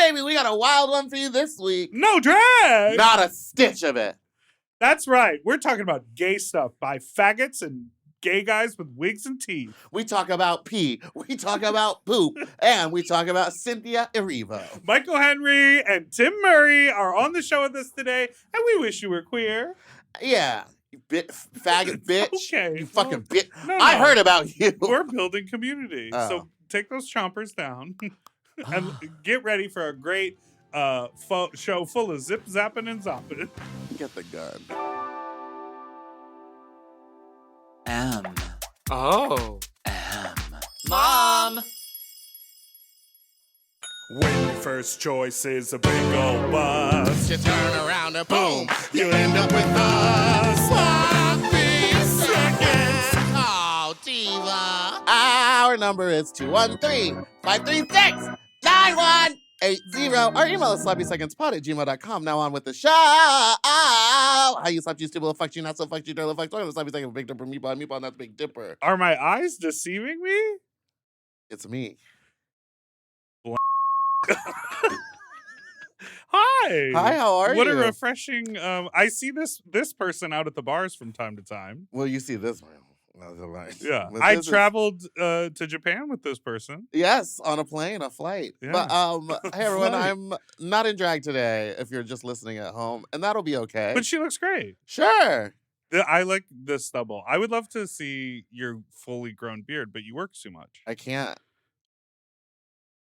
baby, we got a wild one for you this week. No drag! Not a stitch of it. That's right. We're talking about gay stuff by faggots and gay guys with wigs and teeth. We talk about pee, we talk about poop, and we talk about Cynthia Erivo. Michael Henry and Tim Murray are on the show with us today, and we wish you were queer. Yeah, you faggot bitch. Okay. You fucking bitch. No, I heard about you. We're building community. Oh. So take those chompers down and get ready for a great show full of zip, zapping, and zopping. Get the gun. Mom! When your first choice is a big old bus, You turn around and boom, you end up with us. Sloppy seconds. Oh, diva. Our number is 213-536-9180. Our email is sloppysecondspot@gmail.com. Now on with the show. How you slap you, stupid little fuck you, not so fuck you, dirty little fuck. Talking about sloppy second, Big Dipper, Meatball, Meatball, not the Big Dipper. are my eyes deceiving me? It's me. Hi. Hi, how are What you? a refreshing. I see this person out at the bars from time to time. Well, you see this one. Yeah, But I this is- traveled to Japan with this person. Yes, on a plane, a flight. Yeah. But hey everyone, Flight. I'm not in drag today if you're just listening at home, and that'll be okay. But she looks great. Sure. I like the stubble. I would love to see your fully grown beard, but you work too much. I can't.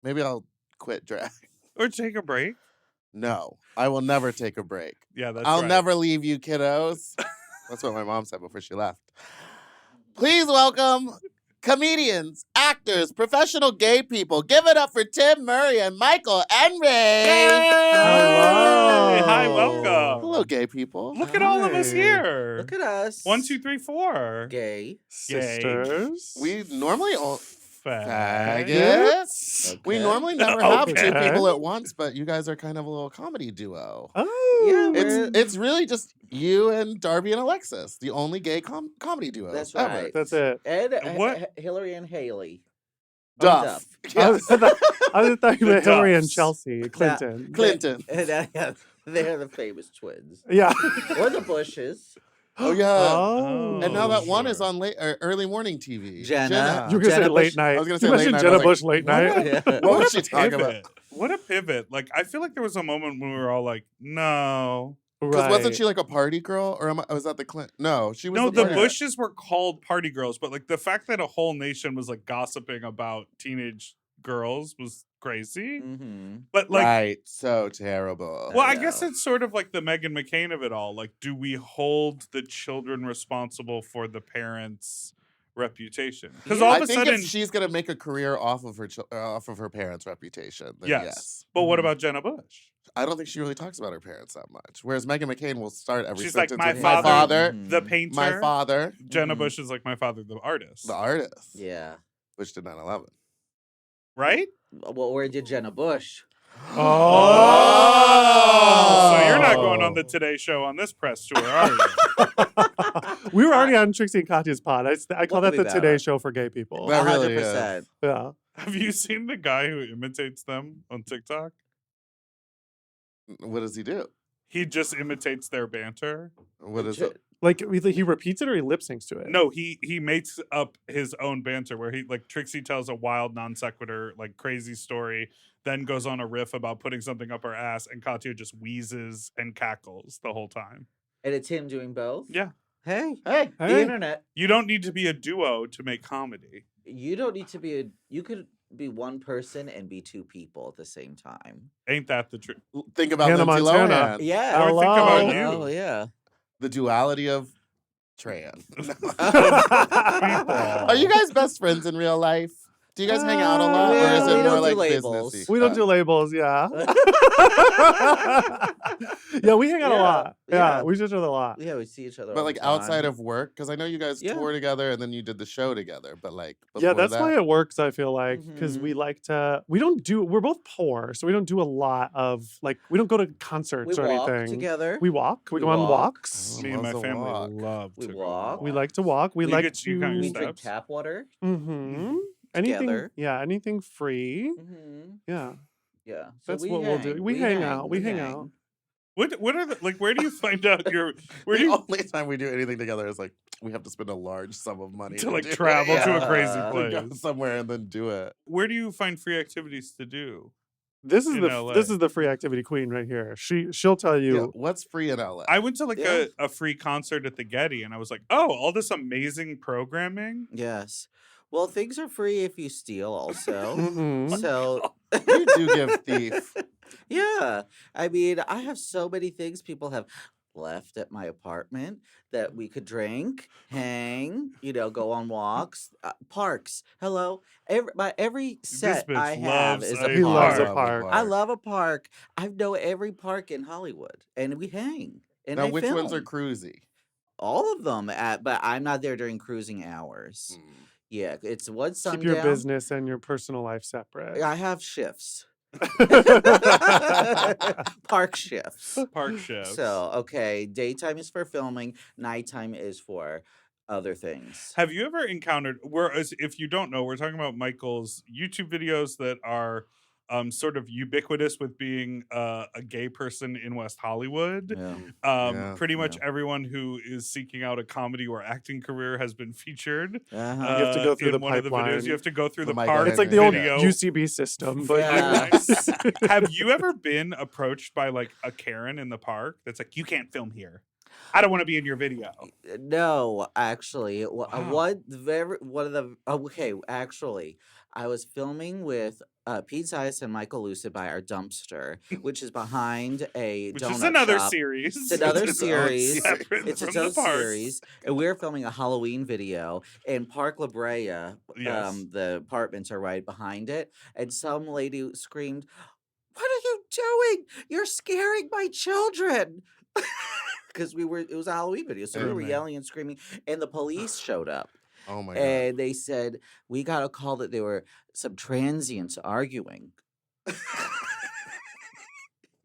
Maybe I'll quit drag. Or take a break. No, I will never take a break. Yeah, that's I'll right. never leave you, kiddos. That's what my mom said before she left. Please welcome comedians, actors, professional gay people. Give it up for Tim Murray and Michael Henry. Hello. Hi, welcome. Hello, gay people. Look at all of us Hi. here. Look at us. 1, 2, 3, 4. Gay. Sisters. We normally Faggots. faggots. We Okay. normally never have two Okay. people at once, but you guys are kind of a little comedy duo. Oh. Yeah, It's really just you and Darby and Alexis, the only gay comedy duo. That's ever. right. That's it. And What? Hillary and Haley. Duff. I Yes. thought you The meant Hillary and Duffs. Chelsea Clinton. Clinton. They're the famous twins. Yeah. Or the Bushes. Oh yeah. Oh. And now that one sure. is on early morning TV. Jenna. You were gonna say Jenna late Bush- night. I was gonna say you late mentioned night, I Jenna was Bush like, late night. Yeah. What What was a she talking about? pivot. What a pivot. Like, I feel like there was a moment when we were all like, no. Because wasn't she like a party girl, or was that the Clinton? No, she was. No, the the party girl. Bushes were called party girls, but like the fact that a whole nation was like gossiping about teenage girls was crazy. Mm-hmm. But like, Right, so terrible. well, I I guess know. it's sort of like the Meghan McCain of it all. Like, do we hold the children responsible for the parents' reputation? Because all I of a think sudden, if she's gonna make a career off of her parents' reputation, then yes. yes. But what about Jenna Bush? I don't think she really talks about her parents that much. Whereas Meghan McCain will start every She's like, sentence my with father- Mhm. The painter. my father, Jenna Mhm. Bush is like my father, the artist. the artist, Yeah. which did 9/11. Right? Well, where did Jenna Bush? Oh, so you're not going on the Today Show on this press tour, are you? We were already on Trixie and Katya's pod. I call We'll that be the Today back. Show for gay people. That really 100%. Yeah. Have you seen the guy who imitates them on TikTok? What does he do? He just imitates their banter. What is J- it? Like he repeats it or he lip syncs to it. No, he makes up his own banter where he like Trixie tells a wild non sequitur like crazy story, then goes on a riff about putting something up her ass, and Katya just wheezes and cackles the whole time. And it's him doing both? Yeah, Hey. Hey, The Hey. internet. you don't need to be a duo to make comedy. You don't need to be you could be one person and be two people at the same time. Ain't that the truth? think about Hannah Lindsay Montana. Lohan. Yeah. Or think about Hello. you. Oh, yeah. The duality of trans. People. Are you guys best friends in real life? Do you guys hang out a lot, or is we it more don't do like labels. businessy? We don't do labels, yeah. Yeah, we hang out a Yeah, lot. Yeah, yeah. we see each other a lot. Yeah, we see each other. But all like the time. outside of work, because I know you guys Yeah. tour together and then you did the show together. But like, Yeah, before that's that, why it works, I feel like, because Mhm. we like to, we're both poor, so we don't do a lot of, like, we don't go to concerts we or walk anything. together. We walk. We We go on walk. walks. Oh, Me and my loves a family walk. love We to go walk. We like to walk. We You like get- you count your we to. drink steps. tap water. Mm-hmm. Anything, Together. yeah, anything free. Mm-hmm. Yeah. Yeah. So That's we what we'll hang, do. We hang out. We hang out. What are the, like? Where do you find out your? Where do The you only time we do anything together is like we have to spend a large sum of money to like do it. travel to a Yeah. crazy To go place? somewhere and then do it. Where do you find free activities to do? This is In the LA. this is the free activity queen right here. She'll tell Yeah, you. what's free in LA? I went to like Yeah. a free concert at the Getty, and I was like, oh, all this amazing programming. Yes. Well, things are free if you steal also. Mm-mm. So You do give thief. yeah. I mean, I have so many things people have left at my apartment that we could drink, hang, go on walks, parks. Hello. Every set bitch I have loves is a a He loves a park. park. I love a park. I know every park in Hollywood, and we hang. And Now, I which ones are film. cruisy? All of them, but I'm not there during cruising hours. Mm. Yeah, it's one Keep sundown. your business and your personal life separate. I have shifts. Park shifts. Park chefs. So, okay, daytime is for filming, nighttime is for other things. Have you ever encountered? Whereas, if you don't know, we're talking about Michael's YouTube videos that are sort of ubiquitous with being a gay person in West Hollywood. Yeah. Yeah, Pretty much everyone who is seeking out a comedy or acting career has been featured. Uh-huh. You have to go through in the one of the videos. pipeline. You have to go through The the Michael park. It's like the old video. UCB system, but Yes. Have you ever been approached by like a Karen in the park that's like, you can't film here? I don't want to be in your video. No, actually, Wow. actually, I was filming with Pete Zayas and Michael Lucid by our dumpster, which is behind a Which donut is another shop. series. It's another It's its own series. Separate It's from its the own park. series, and we were filming a Halloween video in Park La Brea. Yes. The apartments are right behind it, and some lady screamed, "What are you doing? You're scaring my children!" Because it was a Halloween video, so we were Amen. yelling and screaming, and the police showed up. Oh my god. And they said, we got a call that there were some transients arguing.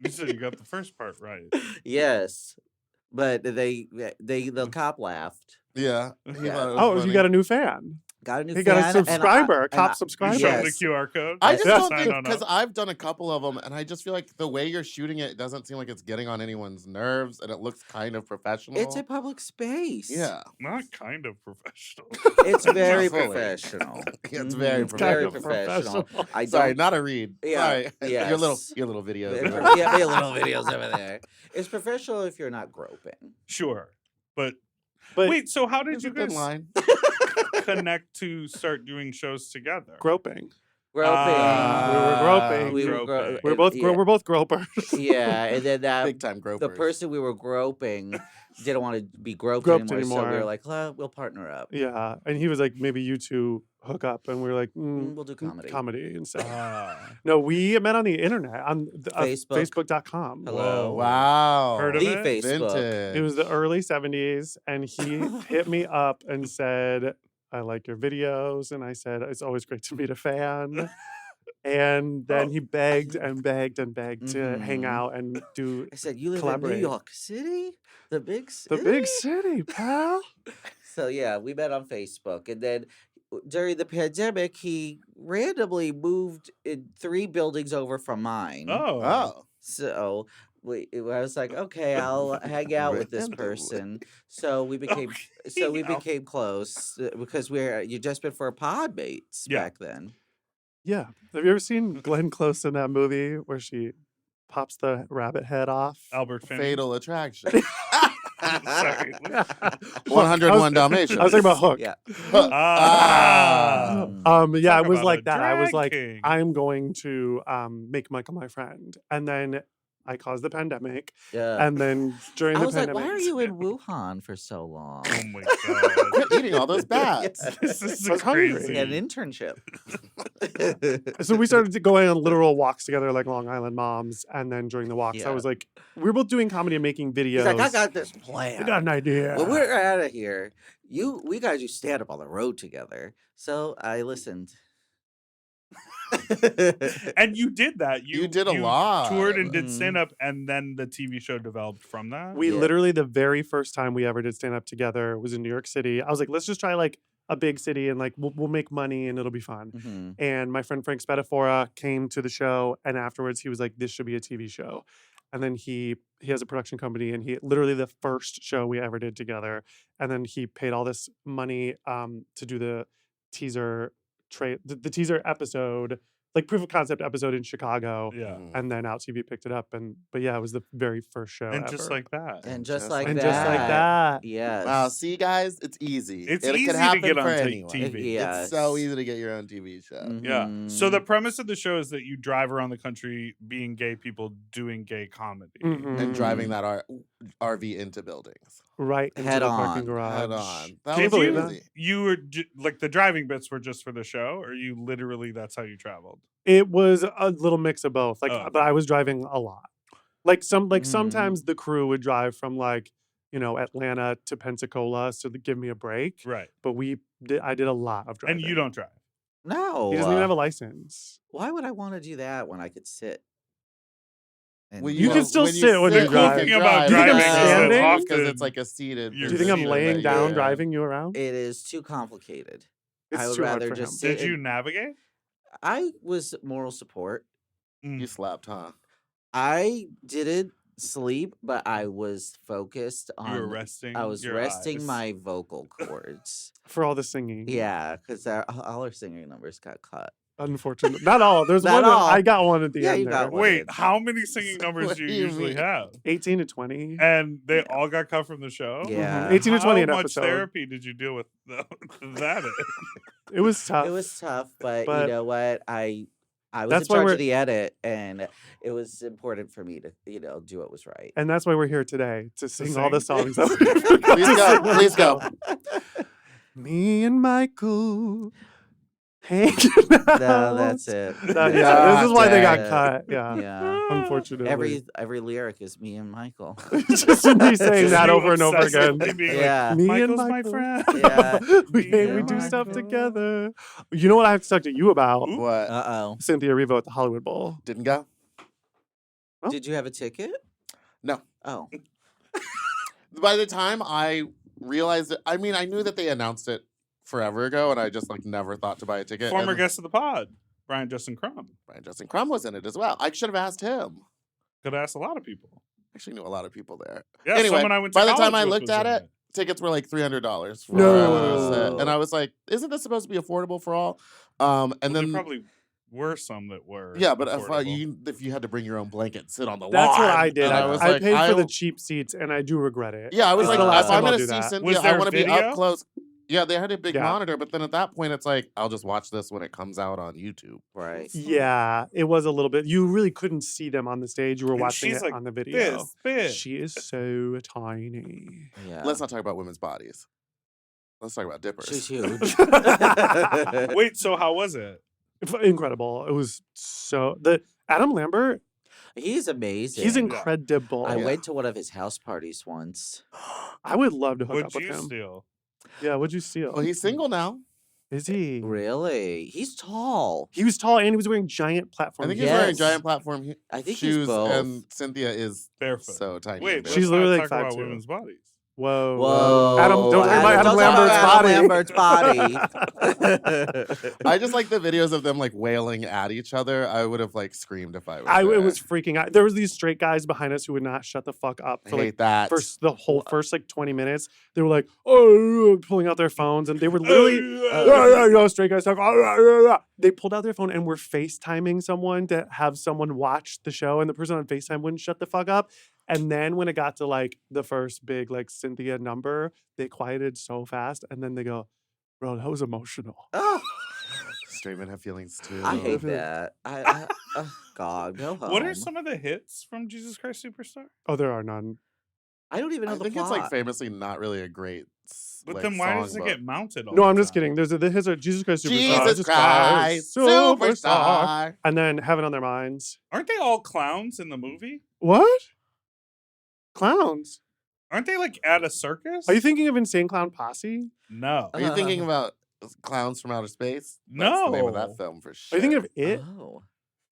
You said you got the first part right. Yes. But the cop laughed. Yeah. He Yeah. thought it was oh, you funny. got a new fan. Got a new He got a fan, and subscriber, a cop You subscriber. show Yes. the QR code. I just Yes. don't Sign think on because up. I've done a couple of them, and I just feel like the way you're shooting it doesn't seem like it's getting on anyone's nerves, and it looks kind of professional. It's a public space. yeah, Not kind of professional. It's very Fully. professional. It's very Mhm, very professional. professional. I Sorry, don't. not a read. Yeah, Sorry, your yes. little videos. Yeah, make little videos over there. It's professional if you're not groping. Sure. But But wait, so how did There's you a thin guys line. connect to start doing shows together? groping. Groping. We were groping. We were Groping. We're both yeah. we're both gropers. Yeah, and then Big time gropers. the person we were groping didn't want to be groped, Groped anymore, so we anymore. were like, we'll partner up. Yeah, and he was like, maybe you two hook up, and we were like, We'll do comedy. comedy instead. Ah. No, we met on the internet on Facebook. Facebook.com. Hello. Wow. Heard of The it? Facebook. Vintage. It was the early 70s, and he hit me up and said, I like your videos. And I said, it's always great to meet a fan. And then he begged and begged and begged to hang Mhm. out and do I said, you live in Collaborate. New York City? The big the city? big city, pal. So yeah, we met on Facebook, and then during the pandemic, he randomly moved in 3 buildings over from mine. Oh. Oh. So I was like, okay, I'll hang out with this Randomly. person. So we became became close because you just been for pod mates Yeah. back then. Yeah. Have you ever seen Glenn Close in that movie where she pops the rabbit head off? Albert Finney. Fatal Attraction. Sorry. 101 Dalmatians. I was talking about Hook. Yeah. Ah. Yeah, Talk it was about like a that. I was drag like, king. I'm going to make Michael my friend. And then I caused the pandemic. Yeah. And then during I the was like, pandemic. why are you in Wuhan for so long? Oh my god. Quit eating all those bats. This is I was hungry. crazy. He had an internship. So we started going on literal walks together, like Long Island Moms. And then during the walks, I Yeah. was like, we were both doing comedy and making videos. He's like, I got this I plan. got an idea. When we're out of here, we got to stand up on the road together. So I listened. And you did that. You did a lot. Toured and did Mhm. stand up, and then the TV show developed from that. We Yeah. literally, the very first time we ever did stand up together was in New York City. I was like, let's just try like a big city and like we'll make money and it'll be fun. Mhm. And my friend Frank Spatafora came to the show, and afterwards he was like, "This should be a TV show." And then he has a production company, and he literally the first show we ever did together. And then he paid all this money to do the teaser the teaser episode, like proof of concept episode in Chicago. Yeah. And then OUTtv picked it up, but yeah, it was the very first show And ever. just like that. And just just like and that. just like that. Yes. Wow, see, guys, it's easy. It's it easy could to happen get on for anyone. TV. Yes. It's so easy to get your own TV show. Yeah. So the Mhm. premise of the show is that you drive around the country being gay people doing gay comedy. Mhm. And driving that RV into buildings. Right into Head the on. parking garage. Head on. That Can you was believe easy. that? You were like the driving bits were just for the show, or you literally that's how you traveled? It was a little mix of both. Like, Oh. but I was driving a lot. Like Mhm. sometimes the crew would drive from like, Atlanta to Pensacola to give me a break. Right. But I did a lot of driving. And you don't drive. No. He doesn't even have a license. Why would I want to do that when I could sit? And Well, You can still sit when you sit, drive. The thing about Do you think I'm driving is that standing? because often it's like a seated. you're Do you think I'm seated laying that down you're- driving you around? It is too complicated. It's I would too hard rather for just him. sit. Did you and- navigate? I was moral support. You slept, huh? I didn't sleep, but I was focused on. You were resting. I was your resting eyes. my vocal cords. For all the singing. Yeah, because all our singing numbers got cut. Unfortunately. Not all. There's Not one. all. I got one at the Yeah, end you there. got one. Wait, how many singing numbers What do you do you usually mean? have? 18 to 20. And they Yeah. all got cut from the show? Yeah. 18 to 20 How an much episode. therapy did you deal with that? It was tough. It was tough, but, But- you know what? I was That's in why charge we're- of the edit, and it was important for me to, do what was right. And that's why we're here today, to sing all the sing? songs. That we Please go. Please go. Me and Michael hanging out. No, that's it. Yeah, this is why they got That's it. cut. Yeah, Yeah. unfortunately. Every lyric is me and Michael. just me saying Just that you over and over again. obsessively being like, Yeah. Me Michael's and my Michael. friend. Yeah. we Me and do stuff Michael. together. You know what I have to talk to you about? Ooh. What? Uh-oh. Cynthia Erivo at the Hollywood Bowl. Didn't go? Oh. Did you have a ticket? No. Oh. By the time I realized it, I mean, I knew that they announced it forever ago, and I just like never thought to buy a ticket. Former and guest of the pod, Brian Justin Crumb. Brian Justin Crumb was in it as well. I should have asked him. Could ask a lot of people. Actually, knew a lot of people there. Yeah, Anyway, someone I went to by the time college I with looked was at in it, tickets were like $300 for where I wanted to sit. And I was like, isn't this supposed to be affordable for all? And Well, there then probably were some that were. yeah, but affordable. if you had to bring your own blanket, sit on the lawn. That's what I did. And I, was I like, paid for the I- cheap seats, and I do regret it. Yeah, I was It's like, the last if time I'm I'll gonna do see that. Cynthia, Was I there want to be video? up close. Yeah, they had a big Yeah. monitor, but then at that point, it's like I'll just watch this when it comes out on YouTube. Right. Yeah, it was a little bit. You really couldn't see them on the stage. You were And watching she's it like on the video. This big. She is so tiny. Yeah. Let's not talk about women's bodies. Let's talk about dippers. She's huge. Wait, so how was it? Incredible. It was so the Adam Lambert. He's amazing. He's incredible. I Yeah. went to one of his house parties once. I would love to hook What'd up with you him. steal? Yeah, what'd you steal? Well, he's single now. Is he? Really? He's tall. He was tall and he was wearing giant platform. I think shoes. he's wearing Yes. giant platform I think he's shoes, both. and Cynthia is Barefoot. so tiny. Wait, and let's She's big. not literally talk like about 5'2". women's bodies. Whoa. Whoa. Adam, don't talk about Adam Don't talk Lambert's about body. Adam Lambert's body. I just like the videos of them like wailing at each other. I would have like screamed if I was. It there. was freaking out. There was these straight guys behind us who would not shut the fuck up I for hate like that. the whole first like 20 minutes. They were like, oh, pulling out their phones, and they were literally straight guys talk. They pulled out their phone and were FaceTiming someone to have someone watch the show, and the person on FaceTime wouldn't shut the fuck up. And then when it got to like the first big like Cynthia number, they quieted so fast, and then they go, "Bro, that was emotional." Oh, Straight men have feelings too. I hate that. God, go home. What are some of the hits from Jesus Christ Superstar? Oh, there are none. I don't even know I the think plot. it's like famously not really a great. But like, then why song, does it but- get mounted? All No, the I'm just time? kidding. There's his are Jesus Christ Superstar. Jesus Christ, superstar. And then Heaven on Their Minds. Aren't they all clowns in the movie? What? Clowns? Aren't they like at a circus? Are you thinking of Insane Clown Posse? No. Are you thinking about Clowns from Outer Space? No. That's the name of that film for Are sure. you thinking of It? Oh.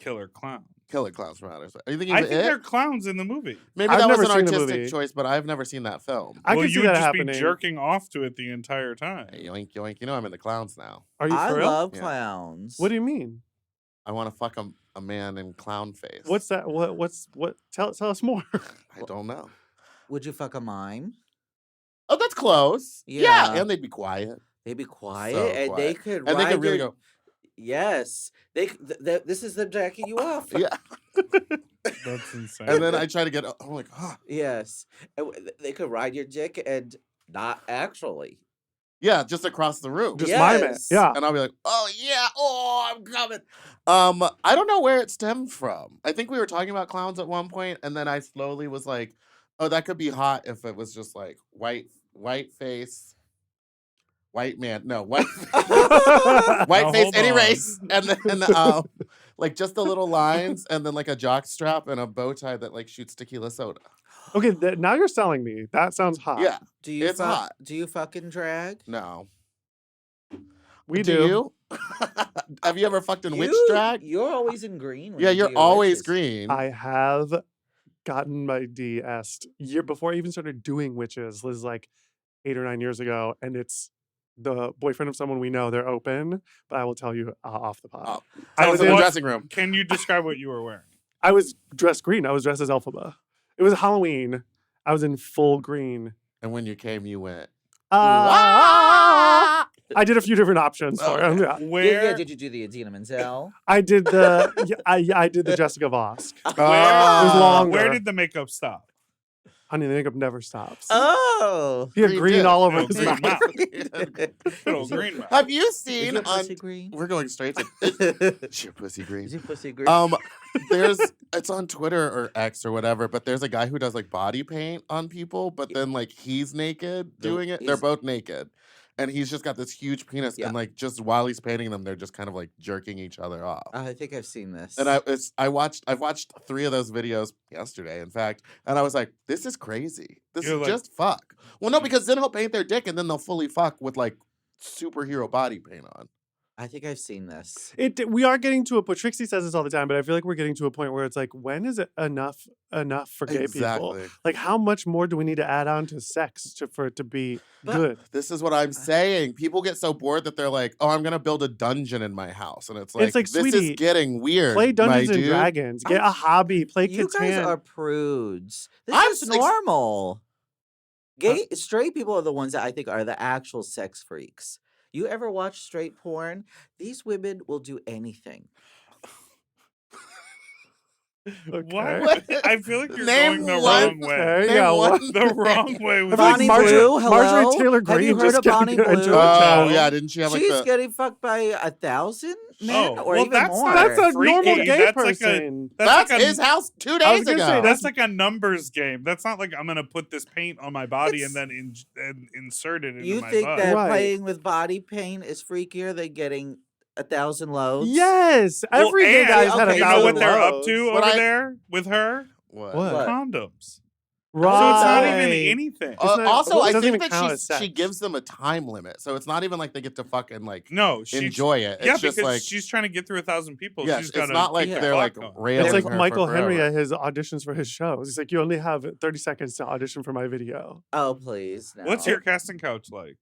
killer clown. Killer clowns from outer space. Are you thinking I of think it? they're clowns in the movie. Maybe I've that was never an seen the artistic movie. choice, but I've never seen that film. I well, could see you would that just happening. be jerking off to it the entire time. Hey, yoink, yoink. You know I'm in the clowns now. Are you I for real? love Yeah. clowns. What do you mean? I want to fuck a man in clown face. What's that? What? Tell us more. I don't know. Would you fuck a mime? Oh, that's close. Yeah. And they'd be quiet. They'd be quiet, So and they quiet. could And they ride could really your- go, Yes, this is them jacking you off. yeah. That's insane. And then I try to get, I'm like, oh. Yes, and they could ride your dick and not actually. Yeah, just across the room. Just mime it. Yes. Yeah. And I'll be like, oh, yeah. Oh, I'm coming. I don't know where it stemmed from. I think we were talking about clowns at one point, and then I slowly was like, oh, that could be hot if it was just like white face. White man, no, white white Now, face, hold any on. race, and then like just the little lines, and then like a jock strap and a bow tie that like shoots tequila soda. Okay, now you're selling me. That sounds hot. Yeah, Do you It's hot. Do you fucking drag? no, we do. do. You? Have you ever fucked in witch You- drag? You're always in green. when Yeah, you do you're your always witches. green. I have gotten my DS year before I even started doing witches. Liz, like 8 or 9 years ago, and it's the boyfriend of someone we know. They're open, but I will tell you off the pod. Oh, I I was was in the in- dressing room. Can you describe what you were wearing? I was dressed green. I was dressed as Elphaba. It was Halloween. I was in full green. And when you came, you went. I did a few different options for him. Okay. Yeah. Where? Yeah, did you do the Adina Menzel? I did the I did the Jessica Vosk. Oh. It was longer. Where did the makeup stop? Honey, the makeup never stops. Oh. He had Green green dip. all over Oh, his green mouth. mouth. Good old green mouth. Have you Is seen your on? pussy green? We're going straight to. Is your pussy green? Is your pussy green? It's on Twitter or X or whatever, but there's a guy who does like body paint on people, but then like he's naked doing it. They're he's- both naked. And he's just got this huge penis, Yeah. and like just while he's painting them, they're just kind of like jerking each other off. I think I've seen this. And I've watched 3 of those videos yesterday, in fact, and I was like, this is crazy. This You're is like- just fuck. Well, no, because then he'll paint their dick, and then they'll fully fuck with like superhero body paint on. I think I've seen this. We are getting to a point. Trixie says this all the time, but I feel like we're getting to a point where it's like, when is it enough for gay people? Like, how much more do we need to add on to sex for it to be But- good? This is what I'm saying. People get so bored that they're like, "Oh, I'm gonna build a dungeon in my house," and it's like, like, this sweetie, is getting weird. Play my Dungeons and dude. Dragons. Get a hobby. Play You guys Catan. are prudes. This I'm is ex- normal. Gay straight people are the ones that I think are the actual sex freaks. You ever watch straight porn? These women will do anything. Okay. What? I feel like you're Name going the one- wrong way. Okay, Name yeah, one what? The wrong way with I feel like Bonnie Marjorie- Blue, hello? Marjorie Taylor Have Greene you heard just of got Bonnie into Blue? a Oh channel. yeah, didn't she have like She's the? getting fucked by 1,000 men Oh, or well, even that's more. not That's a Freaky. normal gay That's like a- person. That's like a, his house 2 I was days gonna ago. say, That's like a numbers game. That's not like I'm gonna put this paint on my body and It's- then insert it into You my think butt. that Right. playing with body paint is freakier than getting 1,000 loads? Yes, Well, every gay and guy's had okay, you know 1,000 what they're up loads. to What over I- there with her? What? What? Condoms. Right. So it's not even anything. It's not- Also, well, it I doesn't think even that count as she sex. gives them a time limit, so it's not even like they get to fucking like No, she enjoy it. It's Yeah, just because like she's trying to get through 1,000 people. yes, She's it's gotta not like Yeah. they're like fuck 'em. railing It's like her Michael for Henry forever. at his auditions for his shows. He's like, you only have 30 seconds to audition for my video. Oh, please. No. What's your casting couch like?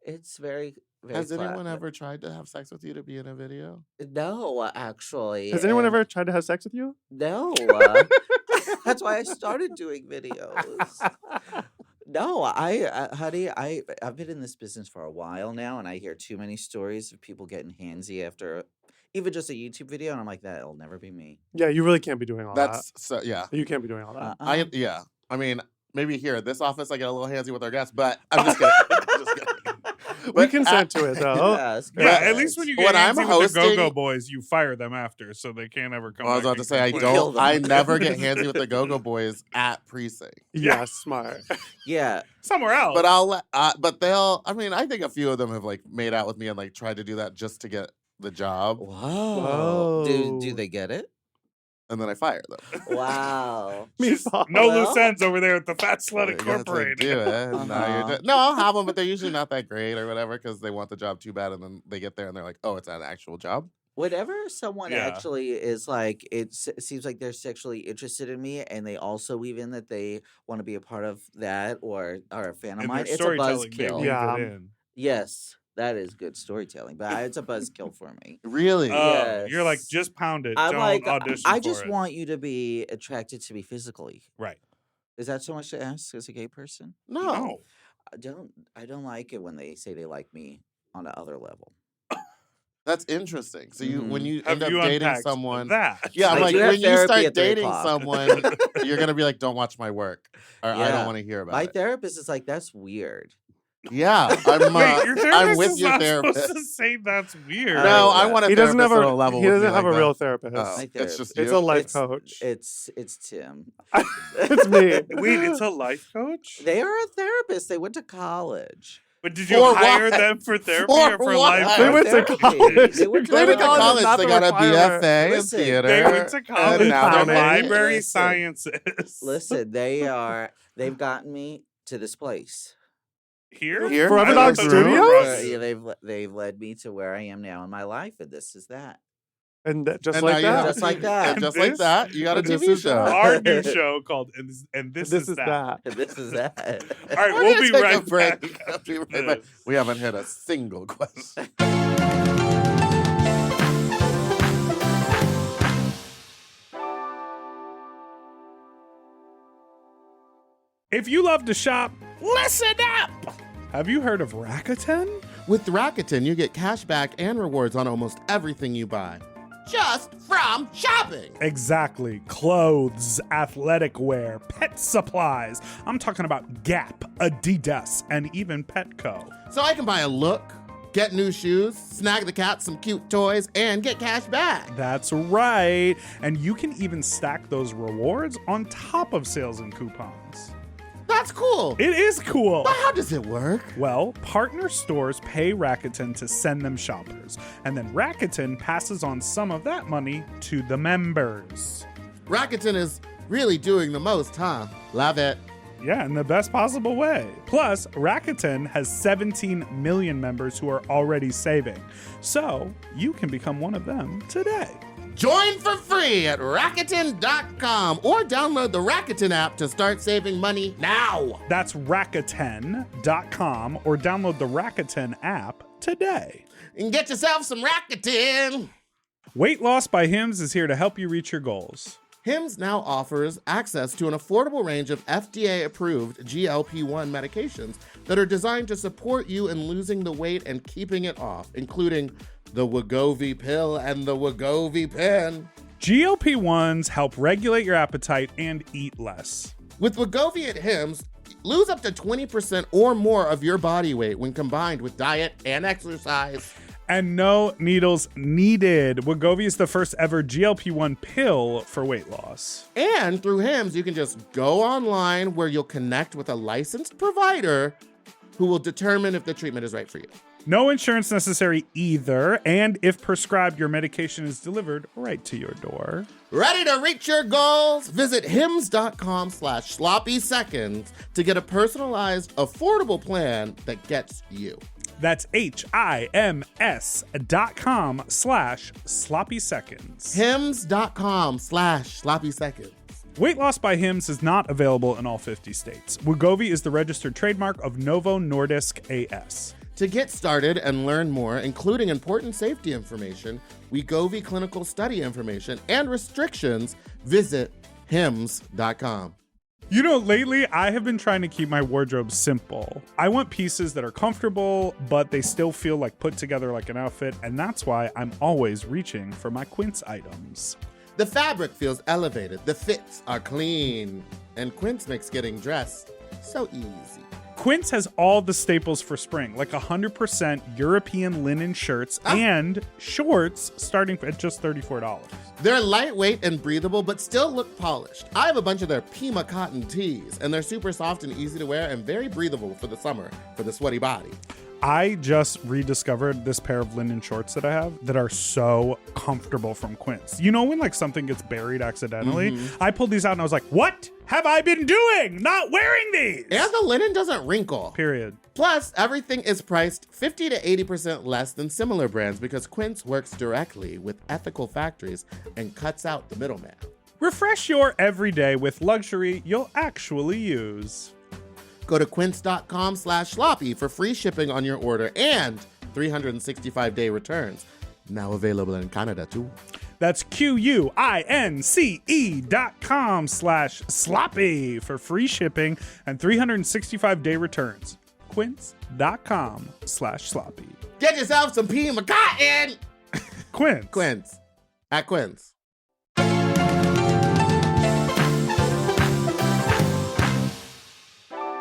It's very, very Has anyone flat. ever tried to have sex with you to be in a video? No, actually. Has anyone and- ever tried to have sex with you? No. That's why I started doing videos. No, honey, I've been in this business for a while now, and I hear too many stories of people getting handsy after even just a YouTube video, and I'm like, that'll never be me. Yeah, you really can't be doing all That's so yeah. that. You can't be doing all that. Yeah. I mean, maybe here at this office I get a little handsy with our guests, but I'm just kidding. Just kidding. We But consent to it, though. Yes, Yeah, But at least when you when get I'm handsy with the hosting- Go-Go Boys, you fire them after, so they can't ever come Well, I was back about to and say I complain. Kill don't. them. I never get handsy with the Go-Go Boys at precinct, Yeah, smart. yeah. Somewhere else. but I'll. But they'll. I mean, I think a few of them have like made out with me and like tried to do that just to get the job, Whoa. Do Whoa. they get it? and then I fire them. Wow. Meatball. no Well- loose ends over there at the Fat Slut You got to Incorporated. do it. No, Uh-huh. no, I'll have them, but they're usually not that great or whatever because they want the job too bad, and then they get there and they're like, "Oh, it's an actual job." Whenever someone Yeah. actually is like, it seems like they're sexually interested in me, and they also weave in that they want to be a part of that or are a fan of And mine, their it's a storytelling, they buzzkill. weave Yeah. it in. Yes, that is good storytelling, but it's a buzzkill for me. Really? Oh, you're like, Yes. just pound it. I'm Don't like, audition I for just it. want you to be attracted to me physically. Right. Is that so much to ask as a gay person? No. I don't like it when they say they like me on the other level. That's interesting. So you when you Have end you up dating unpacked someone, that? yeah, I'm I like do have when you therapy start at 3 dating o'clock. someone, you're gonna be like, "Don't watch my work," or "I Yeah. don't want to hear about My it." therapist is like, that's weird. Yeah, I'm. Wait, your therapist I'm with is your not therapist. supposed to say that's weird. No, I want a He doesn't therapist have on a level. he with doesn't me have like a real that. therapist. Oh, My it's therapist. just It's you. a life coach. It's Tim. It's me. Wait, it's a life coach? They are a therapist. They went to college. But did you For hire what? them for therapy For or for what? life? They went to Therapy. college. They went to They went to college. college. Not They the got a requirement. BFA in Listen, theater. They went to college. and now for they're accounting. library Listen. sciences. Listen, they've gotten me to this place. Here? Here? Forever I Dog don't Studios? know. Yeah, they've led me to where I am now in my life, and this is that. And just And like now you have that. Just like that. And just And like this- that, you got a and this TV is show. that. Our new show called And This Is That. that. And this is that. All right, We're we'll gonna be take a right break. back. We'll be right after back. this. We haven't hit a single question. If you love to shop, listen up! Have you heard of Rakuten? With Rakuten, you get cash back and rewards on almost everything you buy. Just from shopping. Exactly. Clothes, athletic wear, pet supplies. I'm talking about Gap, Adidas, and even Petco. So I can buy a look, get new shoes, snag the cat some cute toys, and get cash back. That's right. And you can even stack those rewards on top of sales and coupons. That's cool. It is cool. But how does it work? Well, partner stores pay Rakuten to send them shoppers, and then Rakuten passes on some of that money to the members. Rakuten is really doing the most, huh? Love it. Yeah, in the best possible way. Plus, Rakuten has 17 million members who are already saving. So, you can become one of them today. Join for free at Rakuten.com or download the Rakuten app to start saving money now. That's Rakuten.com or download the Rakuten app today. And get yourself some Rakuten. Weight Loss by Hims is here to help you reach your goals. Hims now offers access to an affordable range of FDA-approved GLP-1 medications that are designed to support you in losing the weight and keeping it off, including the Wegovy pill and the Wegovy pen. GLP-1s help regulate your appetite and eat less. With Wegovy at Hims, lose up to 20% or more of your body weight when combined with diet and exercise. And no needles needed. Wegovy is the first ever GLP-1 pill for weight loss. And through Hims, you can just go online where you'll connect with a licensed provider who will determine if the treatment is right for you. No insurance necessary either, and if prescribed, your medication is delivered right to your door. Ready to reach your goals? Visit hims.com/sloppyseconds to get a personalized, affordable plan that gets you. That's HIMS.com/sloppy-seconds. hims.com/sloppyseconds. Weight Loss by Hims is not available in all 50 states. Wegovy is the registered trademark of Novo Nordisk AS. To get started and learn more, including important safety information, Wegovy clinical study information, and restrictions, visit hims.com. You know, lately I have been trying to keep my wardrobe simple. I want pieces that are comfortable, but they still feel like put together like an outfit, and that's why I'm always reaching for my Quince items. The fabric feels elevated, the fits are clean, and Quince makes getting dressed so easy. Quince has all the staples for spring, like 100% European linen shirts and shorts starting at just $34. They're lightweight and breathable, but still look polished. I have a bunch of their Pima cotton tees, and they're super soft and easy to wear and very breathable for the summer for the sweaty body. I just rediscovered this pair of linen shorts that I have that are so comfortable from Quince. You know when like something gets buried accidentally? I pulled these out and I was like, what? have I been doing not wearing these? And the linen doesn't wrinkle. Period. Plus, everything is priced 50 to 80% less than similar brands because Quince works directly with ethical factories and cuts out the middleman. Refresh your everyday with luxury you'll actually use. Go to quince.com/sloppy for free shipping on your order and 365-day returns. Now available in Canada too. That's QUINCE.com/sloppy for free shipping and 365-day returns. Quince.com/sloppy. Get yourself some Pima cotton. Quince. Quince. At Quince.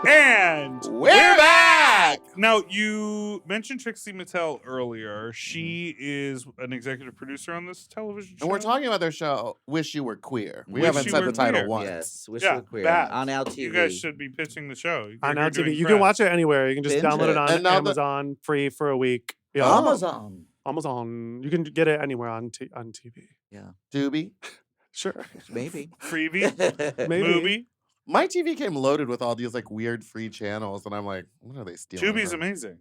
And We're back. Now, you mentioned Trixie Mattel earlier. She is an executive producer on this television show. And we're talking about their show, Wish You Were Queer. We Wish haven't You said Were the title Queer. once. Yes, Wish Yeah, You Were Queer that. on OUTtv. You guys should be pitching the show. On You're OUTtv. doing You can watch Friends. it anywhere. You can just Binge download it it. on And now the- Amazon free for a week. Yeah. Oh. Amazon. Amazon. You can get it anywhere on TV. Doobie. Sure. Maybe. Freebie, Maybe. movie. My TV came loaded with all these like weird free channels, and I'm like, what are they stealing? Tubi's from? amazing.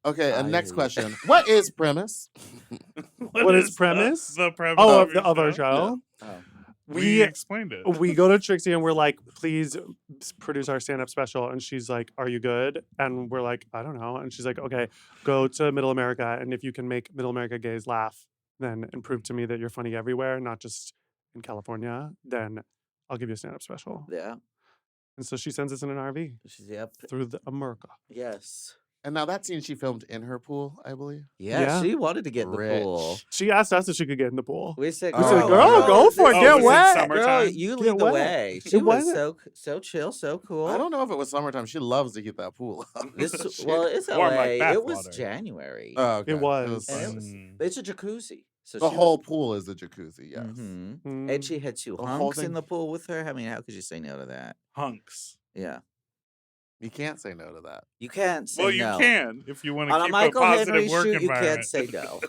Okay, and next I- question. What is premise? What is premise? The premise Oh, your of our show? Oh. We explained it. We go to Trixie and we're like, please produce our stand-up special. And she's like, are you good? And we're like, I don't know. And she's like, okay, go to Middle America. And if you can make Middle America gays laugh, then and prove to me that you're funny everywhere, not just in California, then I'll give you a stand-up special. Yeah. And so she sends us in an RV Yep. through the America. Yes. And now that scene she filmed in her pool, I believe. Yeah, Yeah. she wanted to get in the Rich. pool. She asked us if she could get in the pool. We said, We said, "Girl, go for it, Oh, get was it wet." summertime? Girl, you Get lead the wet. way. She Get was wet. so chill, so cool. I don't know if it was summertime. She loves to heat that pool up. This well, it's LA. Warm like bath It was water. January. Oh, okay. It was. And it was, Mm. it's a jacuzzi. So The she whole pool is a jacuzzi, yes. Mhm. Mm. And she had two The whole hunks in thing. the pool with her. I mean, how could you say no to that? Hunks. Yeah, You can't say no to that. you can't say Well, you no. can if you want to On a keep Michael a positive Henry work shoot, you environment. can't say no.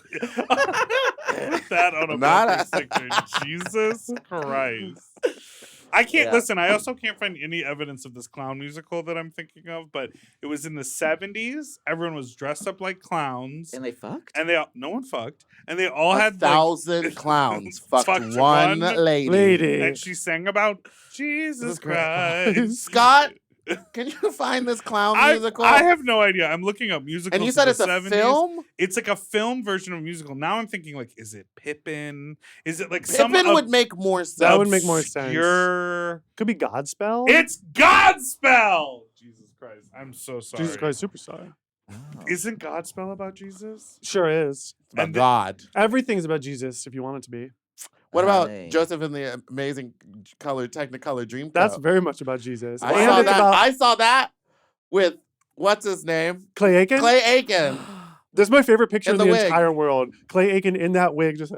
Put that on a Not bumper a- sticker. Jesus Christ. I can't Yeah. listen. I also can't find any evidence of this clown musical that I'm thinking of, but it was in the 70s. Everyone was dressed up like clowns. And they fucked. And they all, no one fucked. And they all had like, 1,000 clowns fucked Fucked one one lady. Lady. and she sang about Jesus Jesus Christ. Christ. Scott, can you find this clown musical? I have no idea. I'm looking up musicals. and you said of it's the a 70s. film? It's like a film version of a musical. Now I'm thinking like, is it Pippin? Is it like some Pippin would make more sense. That would make more sense. obscure- Could be Godspell. It's Godspell. Jesus Christ. I'm so sorry. Jesus Christ Superstar. Oh. Isn't Godspell about Jesus? Sure is. It's about And God. Everything's about Jesus if you want it to be. What about Hey. Joseph and the Amazing Color Technicolor Dreamcoat? That's very much about Jesus. I And saw it's that. about I saw that with what's his name? Clay Aiken. Clay Aiken. That's my favorite picture In in the the wig. entire world. Clay Aiken in that wig. Just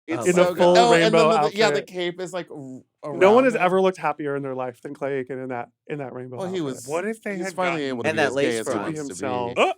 It's In so a good. full Oh, and rainbow then the outfit. cape is like no around one has him. ever looked happier in their life than Clay Aiken in that rainbow. Well, he outfit. was. What if they He's had finally gotten- able to And be that as lace gay as he front. wants Himself. to be.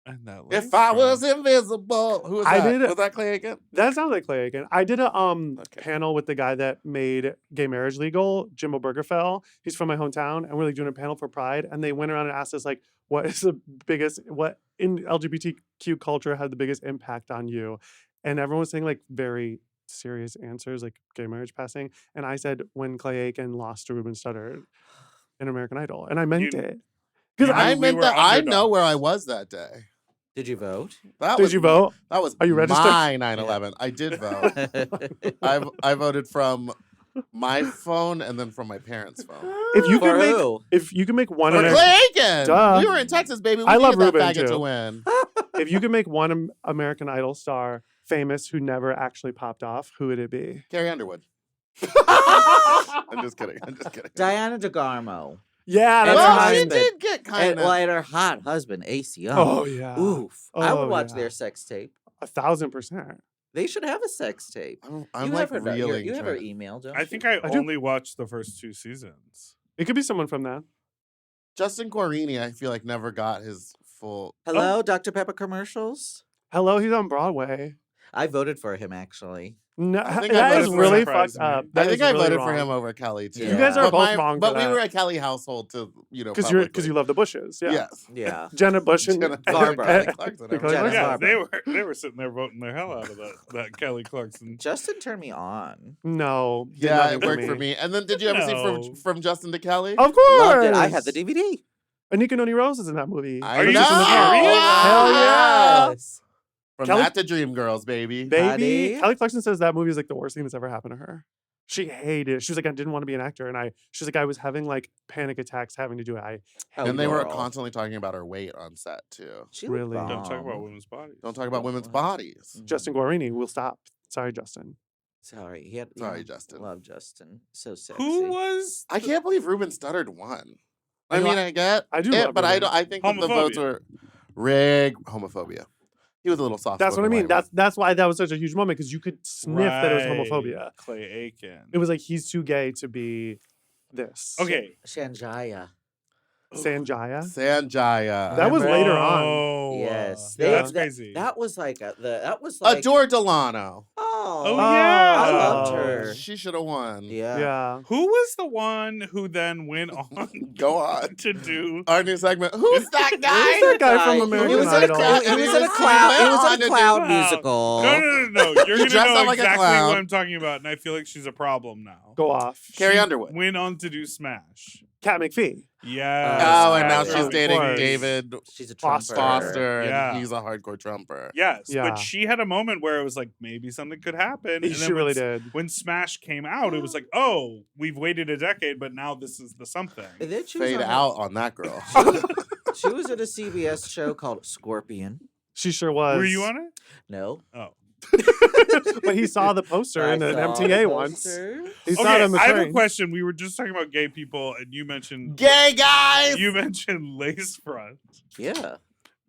And that If I lace was front. invisible, who was I that? did it- Was that Clay Aiken? That sounds like Clay Aiken. I did a Okay. panel with the guy that made gay marriage legal, Jimbo Burgerfell. He's from my hometown, and we're like doing a panel for Pride. And they went around and asked us like, what is the biggest, what in LGBTQ culture had the biggest impact on you? And everyone was saying like very serious answers, like gay marriage passing. And I said when Clay Aiken lost to Ruben Studdard in American Idol, and I meant You- it because you I we meant were that. I know underdogs. where I was that day. Did you vote? That did was, you vote? That was Are you registered? my 9/11. I did vote. I voted from my phone and then from my parents' phone. If you For could make, who? if you could make one, For Amer- Clay Aiken. Duh. We were in Texas, baby. We I love needed that Ruben, faggot too. to win. if you could make one American Idol star famous who never actually popped off, who would it be? Carrie Underwood. I'm just kidding. I'm just kidding. Diana DeGarmo. Yeah, And that's her Well, mine. she husband. did get kind And, of. well, and her hot husband, AC Young. Oh yeah, Oof. I would Oh, watch yeah. their sex tape. 1,000%. They should have a sex tape. I'm you like have her, reeling. you have her trying- email, don't I you? think I I do. only watched the first 2 seasons. It could be someone from that. Justin Guarini, I feel like never got his full. Hello, Dr. Pepper commercials? Hello, he's on Broadway. I voted for him actually. No, I think that I is voted really for fucked him. up. I That think is I really voted for wrong. him over Kelly too. You guys are But both wrong for But we that. were a Kelly household to Because publicly. you love the Bushes. Yeah. Yes. Yeah. Jenna Bush and Jenna Barbara. Kelly Clarkson. The Kelly Jenna Clarkson. Yeah, Barbara. they were sitting there voting their hell out of that Kelly Clarkson. Justin turned me on. No. did Yeah, nothing it worked for me. And then did you ever see No. from Justin to Kelly? Of course. Loved it. I had the DVD. Anika Noni Rose is in that movie. I Are you know. serious? Hell yeah. Yes. From Kelly- that to Dreamgirls, baby. Baby. Honey. Kelly Clarkson says that movie is like the worst thing that's ever happened to her. She hated it. She was like, I didn't want to be an actor. And she was like, I was having like panic attacks having to do it. Oh, And they were girl. constantly talking about her weight on set too. She looked Really? Don't talk about bomb. women's bodies. Don't talk about women's bodies. Justin Guarini will stop. Sorry, Justin. Sorry, he had. Sorry, Justin. Love Justin. So sexy. Who was? I can't believe Ruben Studdard won. I I mean, li- I get I do it, love but I Ruben. don't. I think that the votes Homophobia. were rigged. Homophobia. He was a little soft. That's what I mean. That's why that was such a huge moment because you could sniff that it was Right. homophobia. Clay Aiken. It was like he's too gay to be this. Okay. Shanjaya. Sanjaya. Sanjaya. That was later on. Oh, Yes. Yeah. That's crazy. That was like that was like Adore Delano. oh, Oh, yeah. I loved Oh. her. She should have won. Yeah. Yeah. Who was the one who then went on Go on. to do? Our new segment. Who's that guy? Who's that guy from American He was in a Idol? clown. He And was he in a was clown. He on was in to a do clown Wow. musical. No. You're He gonna dressed know up like a exactly clown. what I'm talking about, and I feel like she's a problem now. Go off. Carrie She Underwood. went on to do Smash. Kat McPhee. Yes. Oh, and now Catherine she's Of dating course. David She's a Foster. trumper. Foster, Yeah. and he's a hardcore trumper. Yes, Yeah. but she had a moment where it was like maybe something could happen. And She then really when, did. When Smash came out, it was like, oh, we've waited a decade, but now this is the something. And then she was Fade on out on that girl. She was in a CBS show called Scorpion. She sure was. Were you on it? No. Oh. But he saw the poster I in an saw the MTA once. poster. He saw it on the I have a train. question. We were just talking about gay people, and you mentioned Gay guys. you mentioned lace front. Yeah.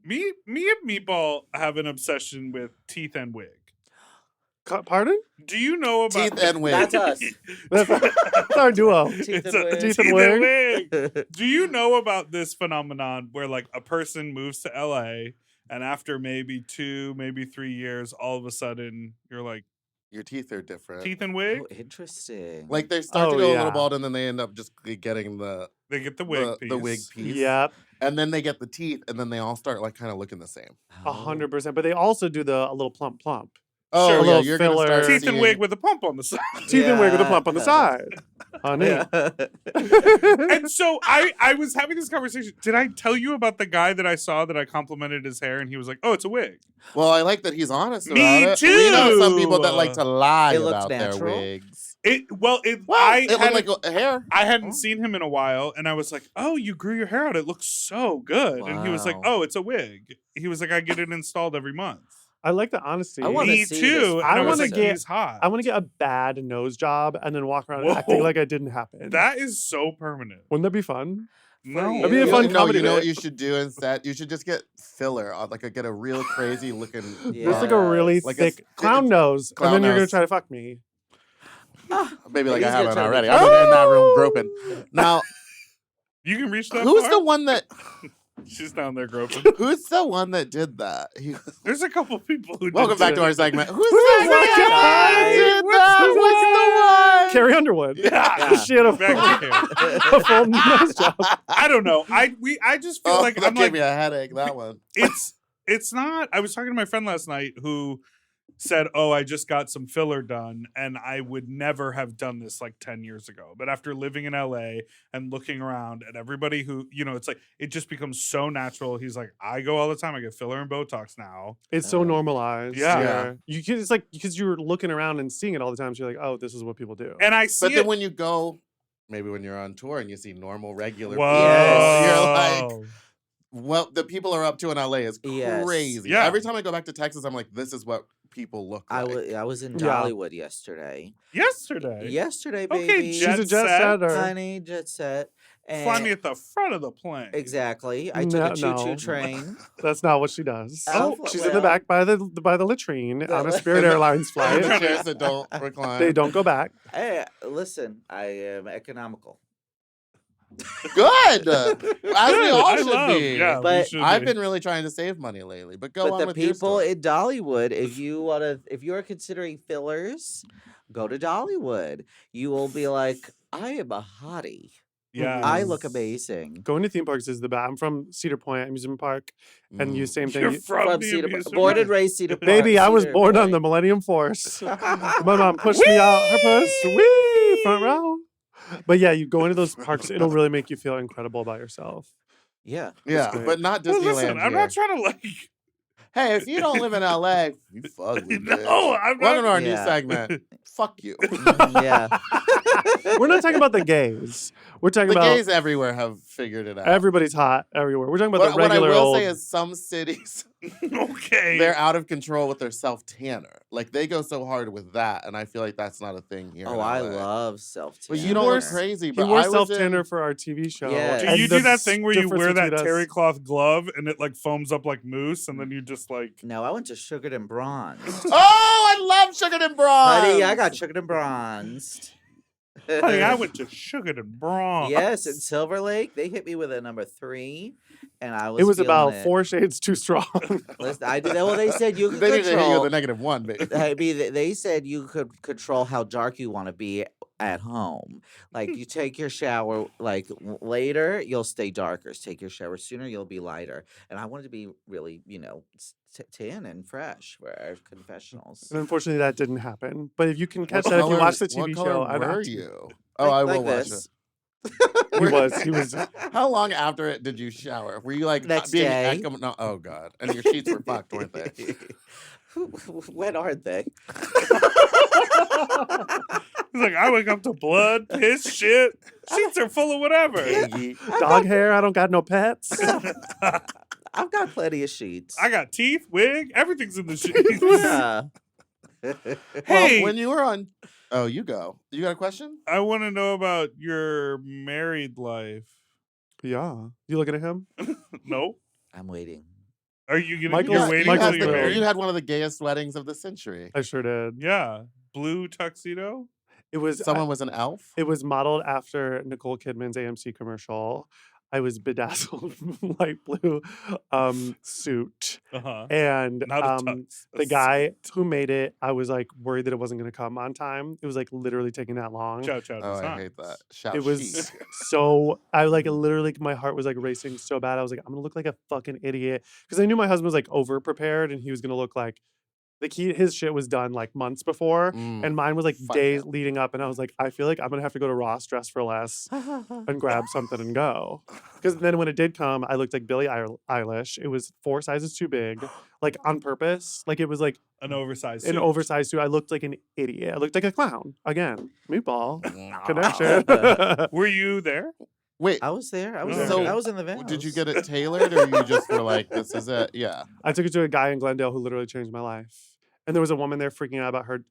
Me and Meatball have an obsession with teeth and wig. Pardon? Do you know about Teeth and wig. That's us. That's our duo. Teeth It's and a wig. Teeth and wig. wig. Do you know about this phenomenon where like a person moves to LA and after maybe 2, maybe 3 years, all of a sudden you're like Your teeth are different. teeth and wig? Oh, interesting. Like they start to Oh, go a yeah. little bald, and then they end up just getting They get the wig piece. the wig piece. Yep, And then they get the teeth, and then they all start like kind of looking the same. Oh. 100%. But they also do a little plump. Oh Sure. yeah, Little you're gonna start filler. Teeth seeing and wig with a pump on the side. Teeth and wig with a Yeah. plump on the side. Honey. And so I was having this conversation. Did I tell you about the guy that I saw that I complimented his hair and he was like, "Oh, it's a wig." Well, I like that he's honest about Me it. We know some people that too. like to lie It looks about their natural. wigs. Well, Well, I it looked hadn't- like a hair. I hadn't seen him in a while, and I was like, "Oh, you grew your hair out. It looks so good." And he was like, Wow. "Oh, it's a wig." He was like, "I get it installed every month." I like the honesty. I wanna Me see too. this And I I was wanna like, get- "He's hot." I want to get a bad nose job and then walk around Whoa. acting like it didn't happen. That is so permanent. Wouldn't that be fun? No, That'd be a You fun know, comedy you know what bit. you should do instead? You should just get filler, get a real crazy looking. Just like a really Like a thick clown nose, clown and then you're gonna nose. try to fuck me. Maybe like He's I gonna haven't try to already. make- I've been in that room groping. Now, you can reach that. who's far? the one that? She's down there groping. Who's the one that did that? There's a couple people who. Welcome did back it. to our segment. Who's that that guy? guy? Did What's that? the What's the one? Carrie Underwood. Yeah. She had a Back to Carrie. a full nose job. I don't know. I just feel Oh, like that I'm gave like me a headache. That one. it's not. I was talking to my friend last night who said, "Oh, I just got some filler done, and I would never have done this like 10 years ago. But after living in LA and looking around at everybody who, it's like it just becomes so natural." He's like, "I go all the time. I get filler and Botox now." It's so normalized. Yeah. You can, it's like because you're looking around and seeing it all the time, so you're like, oh, this is what people do. And I see But then it. when you go, maybe when you're on tour and you see normal, regular Whoa. people, Yes. you're like, well, the people are up to in LA is Yes. crazy. Yeah. Every time I go back to Texas, I'm like, this is what people look like. I was in Yeah. Dollywood yesterday. Yesterday. Yesterday, Okay, baby. She's a jet set. setter. Honey, jet set. And Fly me at the front of the plane. exactly. I took a choo-choo No. train. That's not what she does. Oh, She's in the well. back by the latrine on a Spirit And Airlines And the flight. chairs that don't recline. They don't go back. Hey, listen, I am economical. Good. As we all I should love, be. yeah, we But should I've be. been really trying to save money lately, but go But on the with your people story. in Dollywood, if you're considering fillers, go to Dollywood. You will be like, I am a hottie. Yeah. I look amazing. Going to theme parks is the best. I'm from Cedar Point Amusement Park, and you same thing. You're You- from the Cedar, amusement born and park? raised Cedar Point. Baby, I was Cedar born on Point. the Millennium Force. My mom pushed me out her puss. Wee! Front row. But yeah, you go into those parks, it'll really make you feel incredible about yourself. Yeah. Yeah, great. but not Well, Disneyland listen, I'm here. not trying to like. Hey, if you don't live in LA, you fugly No, bitch. I'm Welcome to not. our new Yeah. segment. Fuck you. Yeah. We're not talking about the gays. We're talking The about gays everywhere have figured it out. everybody's hot everywhere. We're talking about the What I regular will old. say is some cities, Okay. they're out of control with their self-tanner. Like, they go so hard with that, and I feel like that's not a thing here. Oh, in I LA. love self But tanner. you don't look wore- crazy. he But wore I was self tanner in, for our TV show. Yes. Do And you do that thing where you difference wear that between us- terry cloth glove and it like foams up like mousse and then you just like No, I went to Sugared and Bronzed. Oh, I love Sugared and Bronze. Honey, I got Sugared and Bronzed. honey, I went to Sugared and Bronze. Yes, in Silver Lake, they hit me with a number 3, and I was. It was feeling about it. 4 shades too strong. Listen, I did. Well, they said you could They need to hit you control. with a -1, baby. I mean, they said you could control how dark you want to be at home. Like you take your shower like later, you'll stay darker. Take your shower sooner, you'll be lighter. And I wanted to be really, tan and fresh for our confessionals. And unfortunately, that didn't happen. But if you can catch What that, if you color- watch the what TV color show, I'd were have to- you? Oh, I will watch this. He was. How long after it did you shower? Were you like Next being day. No, oh god, and your sheets were fucked, weren't they? When aren't they? He's like, I wake up to blood, piss, shit. Sheets are full of whatever. Dog hair. I don't got no pets. I've got plenty of sheets. I got teeth, wig, everything's in the sheets. Yeah. Hey, Well, when you were on, oh, you go. You got a question? I want to know about your married life. Yeah. You looking at him? No? I'm waiting. Are you gonna? Michael's- You're waiting Michael's until you're the- married? You had one of the gayest weddings of the century. I sure did. Yeah, blue tuxedo. It was Someone was an elf. It was modeled after Nicole Kidman's AMC commercial. I was bedazzled light blue suit. Uh-huh. And Not a tux. the guy who made it, I was like worried that it wasn't going to come on time. It was like literally taking that long. Chow chow. Oh, I designs. hate that. Shout It was so, I like literally, my heart was like racing so bad. I was like, I'm going to look like a fucking idiot. Because I knew my husband was like over prepared and he was going to look like his shit was done like months before. And mine was like Fuck days yeah. leading up. And I was like, I feel like I'm going to have to go to Ross Dress for Less and grab something and go. Because then when it did come, I looked like Billie Eilish. It was 4 sizes too big, like on purpose. Like it was like An oversized. an suit. oversized suit. I looked like an idiot. I looked like a clown. Again, meatball connection. Were you there? Wait, I was there. I was. So, I was in the van. did you get it tailored, or you just were like, "This is it"? Yeah. I took it to a guy in Glendale who literally changed my life. And there was a woman there freaking out about her.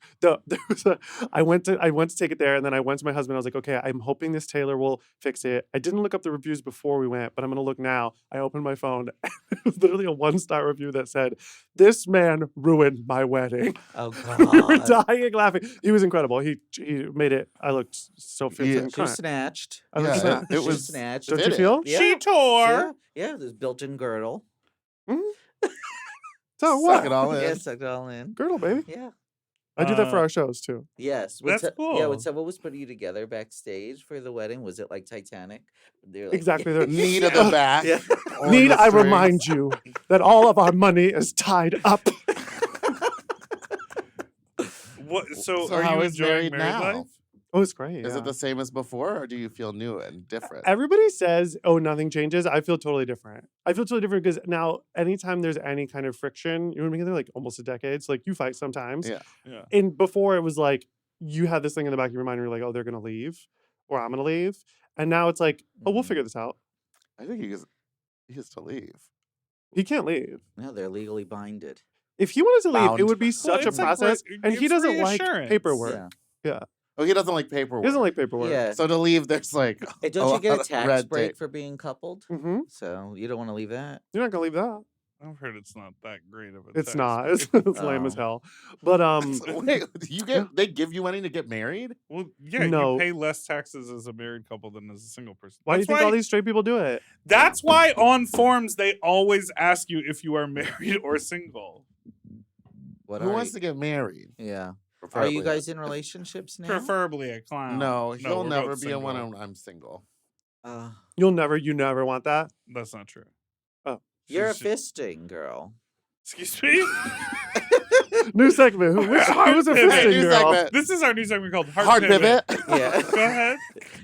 I went to take it there, and then I went to my husband. I was like, okay, I'm hoping this tailor will fix it. I didn't look up the reviews before we went, but I'm gonna look now. I opened my phone. It was literally a 1-star review that said, "This man ruined my wedding." Oh We were God. dying laughing. He was incredible. He made it. I looked so fit Yeah. and She was current. snatched. I looked Yeah, snatched. it She was- snatched. Don't you fitted. feel? Yeah. She tore. Yeah, there's built-in girdle. So Suck what? it all in. Yeah, sucked it all in. Girdle, baby. Yeah. I do that for Uh, our shows too. Yes. That's Yeah, cool. when someone was putting you together backstage for the wedding, was it like Titanic? They were like, Exactly. They're- Knee to the back. Yeah. on Need the I strings. remind you that all of our money is tied up. What? So, So are how you is enjoying married married now? life? Oh, it's great. Is yeah. it the same as before, or do you feel new and different? Everybody says, "Oh, nothing changes." I feel totally different. I feel totally different because now, anytime there's any kind of friction, you've been together like almost a decade. So like you fight sometimes. Yeah. Yeah. And before it was like you had this thing in the back of your mind, and you're like, "Oh, they're gonna leave, or I'm gonna leave." And now it's like, "Oh, we'll Mhm. figure this out." I think he is to leave. He can't leave. No, they're legally binded. If he wanted to leave, Bound. it would be Well, such a it's like process. And he it's doesn't like reassurance. paperwork. Yeah. Oh, he doesn't like paperwork. He doesn't like paperwork. Yeah. So to leave, there's like Hey, don't you get a lot of tax red break tape. for being coupled? Mm-hmm. So you don't want to leave that. You're not gonna leave that. I've heard it's not that great of a It's tax not. break. It's lame as hell. But Wait, they give you money to get married? Well, yeah, No. you pay less taxes as a married couple than as a single person. why do you That's think all these straight people do it? That's why on forms they always ask you if you are married or single. What Who are wants you? to get married? Yeah. Are Preferably. you guys in relationships now? Preferably a clown. No, he'll we're never both be in one. single. I'm single. You never want that? That's not true. You're a She's- fisting girl. Excuse me? New segment. Who's a Hey, fisting new girl? segment. This is our new segment called Hard pivot. Yeah. Go ahead.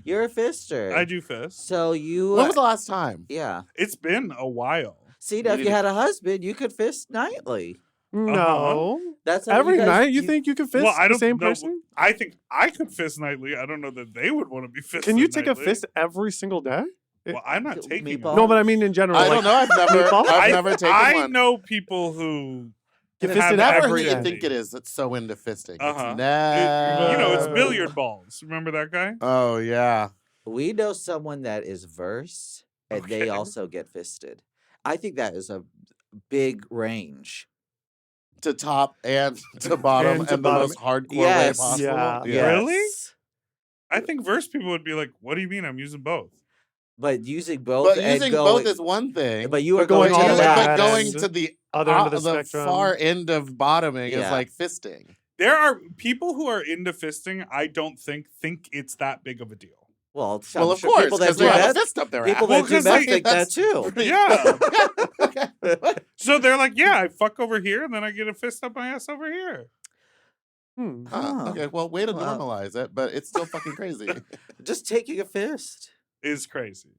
You're a fister. I do fist. So you. When was the last time? Yeah. It's been a while. See, now if need you to- had a husband, you could fist nightly. No. That's how Every you guys, night you think you can fist Well, I the don't same know. person? I think I could fist nightly. I don't know that they would want to be fisted. Can you take nightly. a fist every single day? Well, I'm not taking Meatball? it. No, but I mean in general. I like, don't know. I've I, never taken I one. know people who Get have fisted Never every who you day. think it is that's so into fisting. Uh-huh. It's never. you know, it's Uh, billiard balls. Remember that guy? Oh yeah. We know someone that is versed, and they Okay. also get fisted. I think that is a big range. To top and to bottom And to and the bottom. most hardcore Yes. way possible. Yeah. Really? Yes. I think verse people would be like, "What do you mean? I'm using both." But using both But and using going, both is one thing. but you are But going going, all to the the way back. at but going end. to the Other end of the the spectrum. far end of bottoming is Yeah. like fisting. There are people who are into fisting. I don't think it's that big of a deal. Well, Well, I'm of sure course, people that because do they have a that, fist up their people ass. Well, that do 'cause, that like, think that that's too. pretty- Yeah. Okay. So they're like, "Yeah, I fuck over here, and then I get a fist up my ass over here." Huh. Okay, well, way to Wow. normalize it, but it's still fucking crazy. Just taking a fist. Is crazy.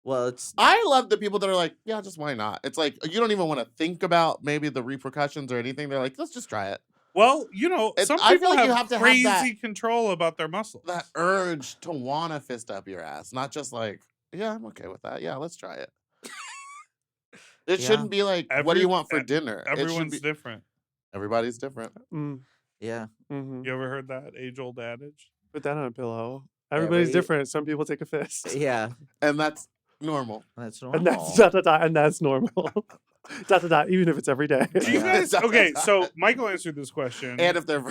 Well, it's I love the people that are like, yeah, just why not? It's like you don't even want to think about maybe the repercussions or anything. They're like, let's just try it. Well, you know, It's- some I people feel like have, you have to have crazy that- control about their muscles. That urge to want to fist up your ass, not just like, yeah, I'm okay with that. Yeah, let's try it. It Yeah. shouldn't be like, what do Every- you want for e- dinner? It should Everyone's be, different. everybody's different. yeah. Mm-hmm. You ever heard that age-old adage? Put that on a pillow. Everybody's Every- different. Some people take a fist. Yeah. And that's normal. That's normal. And that's dot, dot, dot, and that's normal. dot, dot, dot, even if it's every day. Do you Yeah. guys? Okay, so Michael answered this question. And if they're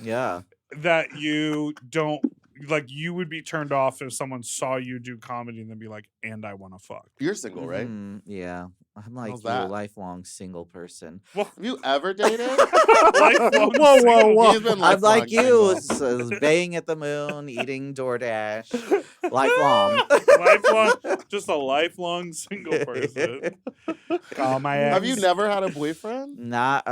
Yeah. that you don't like, you would be turned off if someone saw you do comedy and then be like, "And I want to fuck." you're single, right? Mhm, yeah. I'm like How's you, a that? lifelong single person. Have you ever dated? Lifelong Whoa, single. whoa. He's been I'm lifelong like you, single. baying at the moon, eating DoorDash, lifelong. Lifelong, just a lifelong single person. Call my ex. Have you never had a boyfriend? Not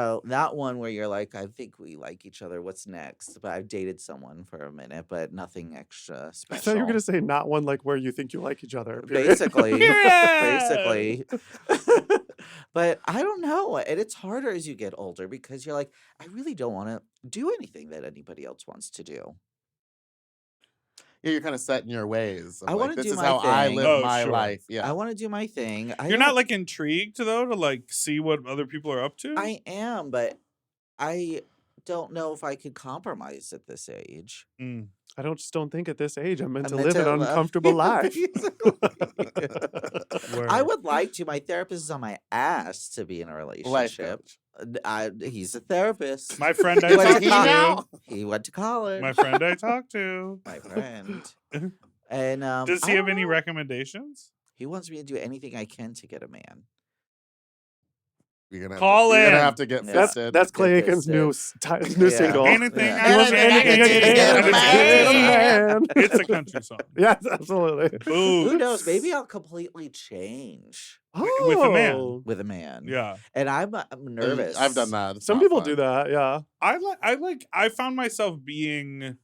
one where you're like, I think we like each other. What's next? But I've dated someone for a minute, but nothing extra I special. thought you were gonna say not one like where you think you like each other. period. Basically, Period. basically. But I don't know, and it's harder as you get older because you're like, I really don't want to do anything that anybody else wants to do. Yeah, you're kind of set in your ways. of I like, wanna this do is my how I thing. live Oh, my sure. life. Yeah. I want to do my thing. You're not like intrigued though to like see what other people are up to. I am, but I don't know if I could compromise at this age. Mm. I don't think at this age I'm meant I'm to meant live an to uncomfortable life. Basically. I would like to. My therapist is on my ass to be in a Life relationship. coach. He's a therapist. My friend I You wanna talked see to. now? He went to college. My friend I talked to. My friend. And Does I he have don't any know. recommendations? He wants me to do anything I can to get a man. You're gonna have Call to, You're in. gonna have to get Yeah. fisted. That's Get Clay Aiken's fisted. new Yeah. single. Anything Yeah. I Anything can I can do to get a man. It's a country song. Yes, absolutely. Ooh. Who knows? Maybe I'll completely change With a man. Oh. with a man. Yeah. And I'm nervous. I've done that. It's Some not people fun. do that, yeah. I found myself being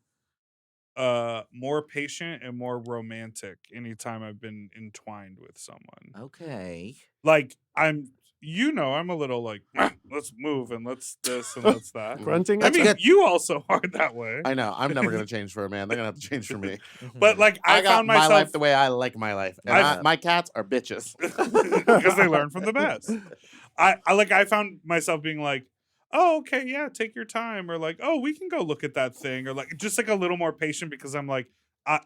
more patient and more romantic anytime I've been entwined with someone. Okay. Like I'm a little like, let's move and let's this and let's that. Grunting. I at mean, you. you also are that way. I know. I'm never gonna change for a man. They're gonna have to change for me. But like I I got found my myself life the way I like my life, and I've- my cats are bitches. because they learn from the best. I found myself being like, oh, okay, yeah, take your time, or like, oh, we can go look at that thing, or like just like a little more patient because I'm like,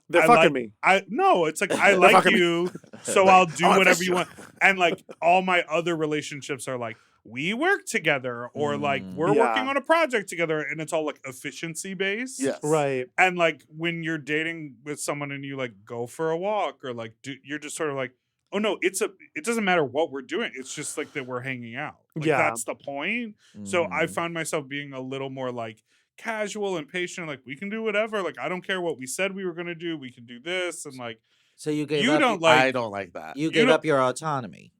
They're I fucking like, me. it's like I like fucking me. you, so I'll do I wanna whatever fish you you. want. And like all my other relationships are like we work together, or like we're working Yeah. on a project together, and it's all like efficiency based. Yes. Right. And like when you're dating with someone and you like go for a walk or like you're just sort of like, oh no, it doesn't matter what we're doing. It's just like that we're hanging out. Like Yeah. that's the point. So I Mhm. found myself being a little more like casual and patient. Like we can do whatever. Like I don't care what we said we were gonna do. We can do this. And like So you gave you up. don't I like don't like that. You gave don't- up your autonomy.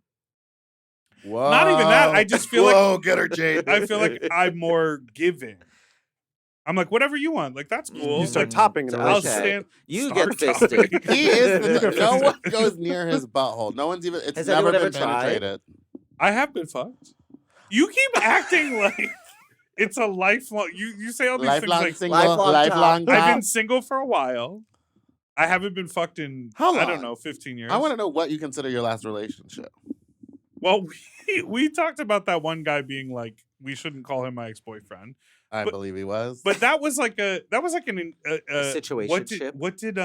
Whoa. Not even that. I just feel like- Whoa, get her, Jade. I feel like I'm more giving. I'm like whatever you want. Like that's cool. You start Like, topping in a I'll relationship. stand. You start get fisted. topping. He is. No one goes near his butthole. No one's even. It's Has never anyone been ever tried? penetrated. I have been fucked. You keep acting like it's a lifelong. You say all these Lifelong things like single. Lifelong Lifelong. top. I've top. been single for a while. I haven't been fucked in How I don't long? know 15 years. I want to know what you consider your last relationship. Well, we talked about that one guy being like we shouldn't call him my ex-boyfriend, I But- believe he was. but that was like an Situationship. What did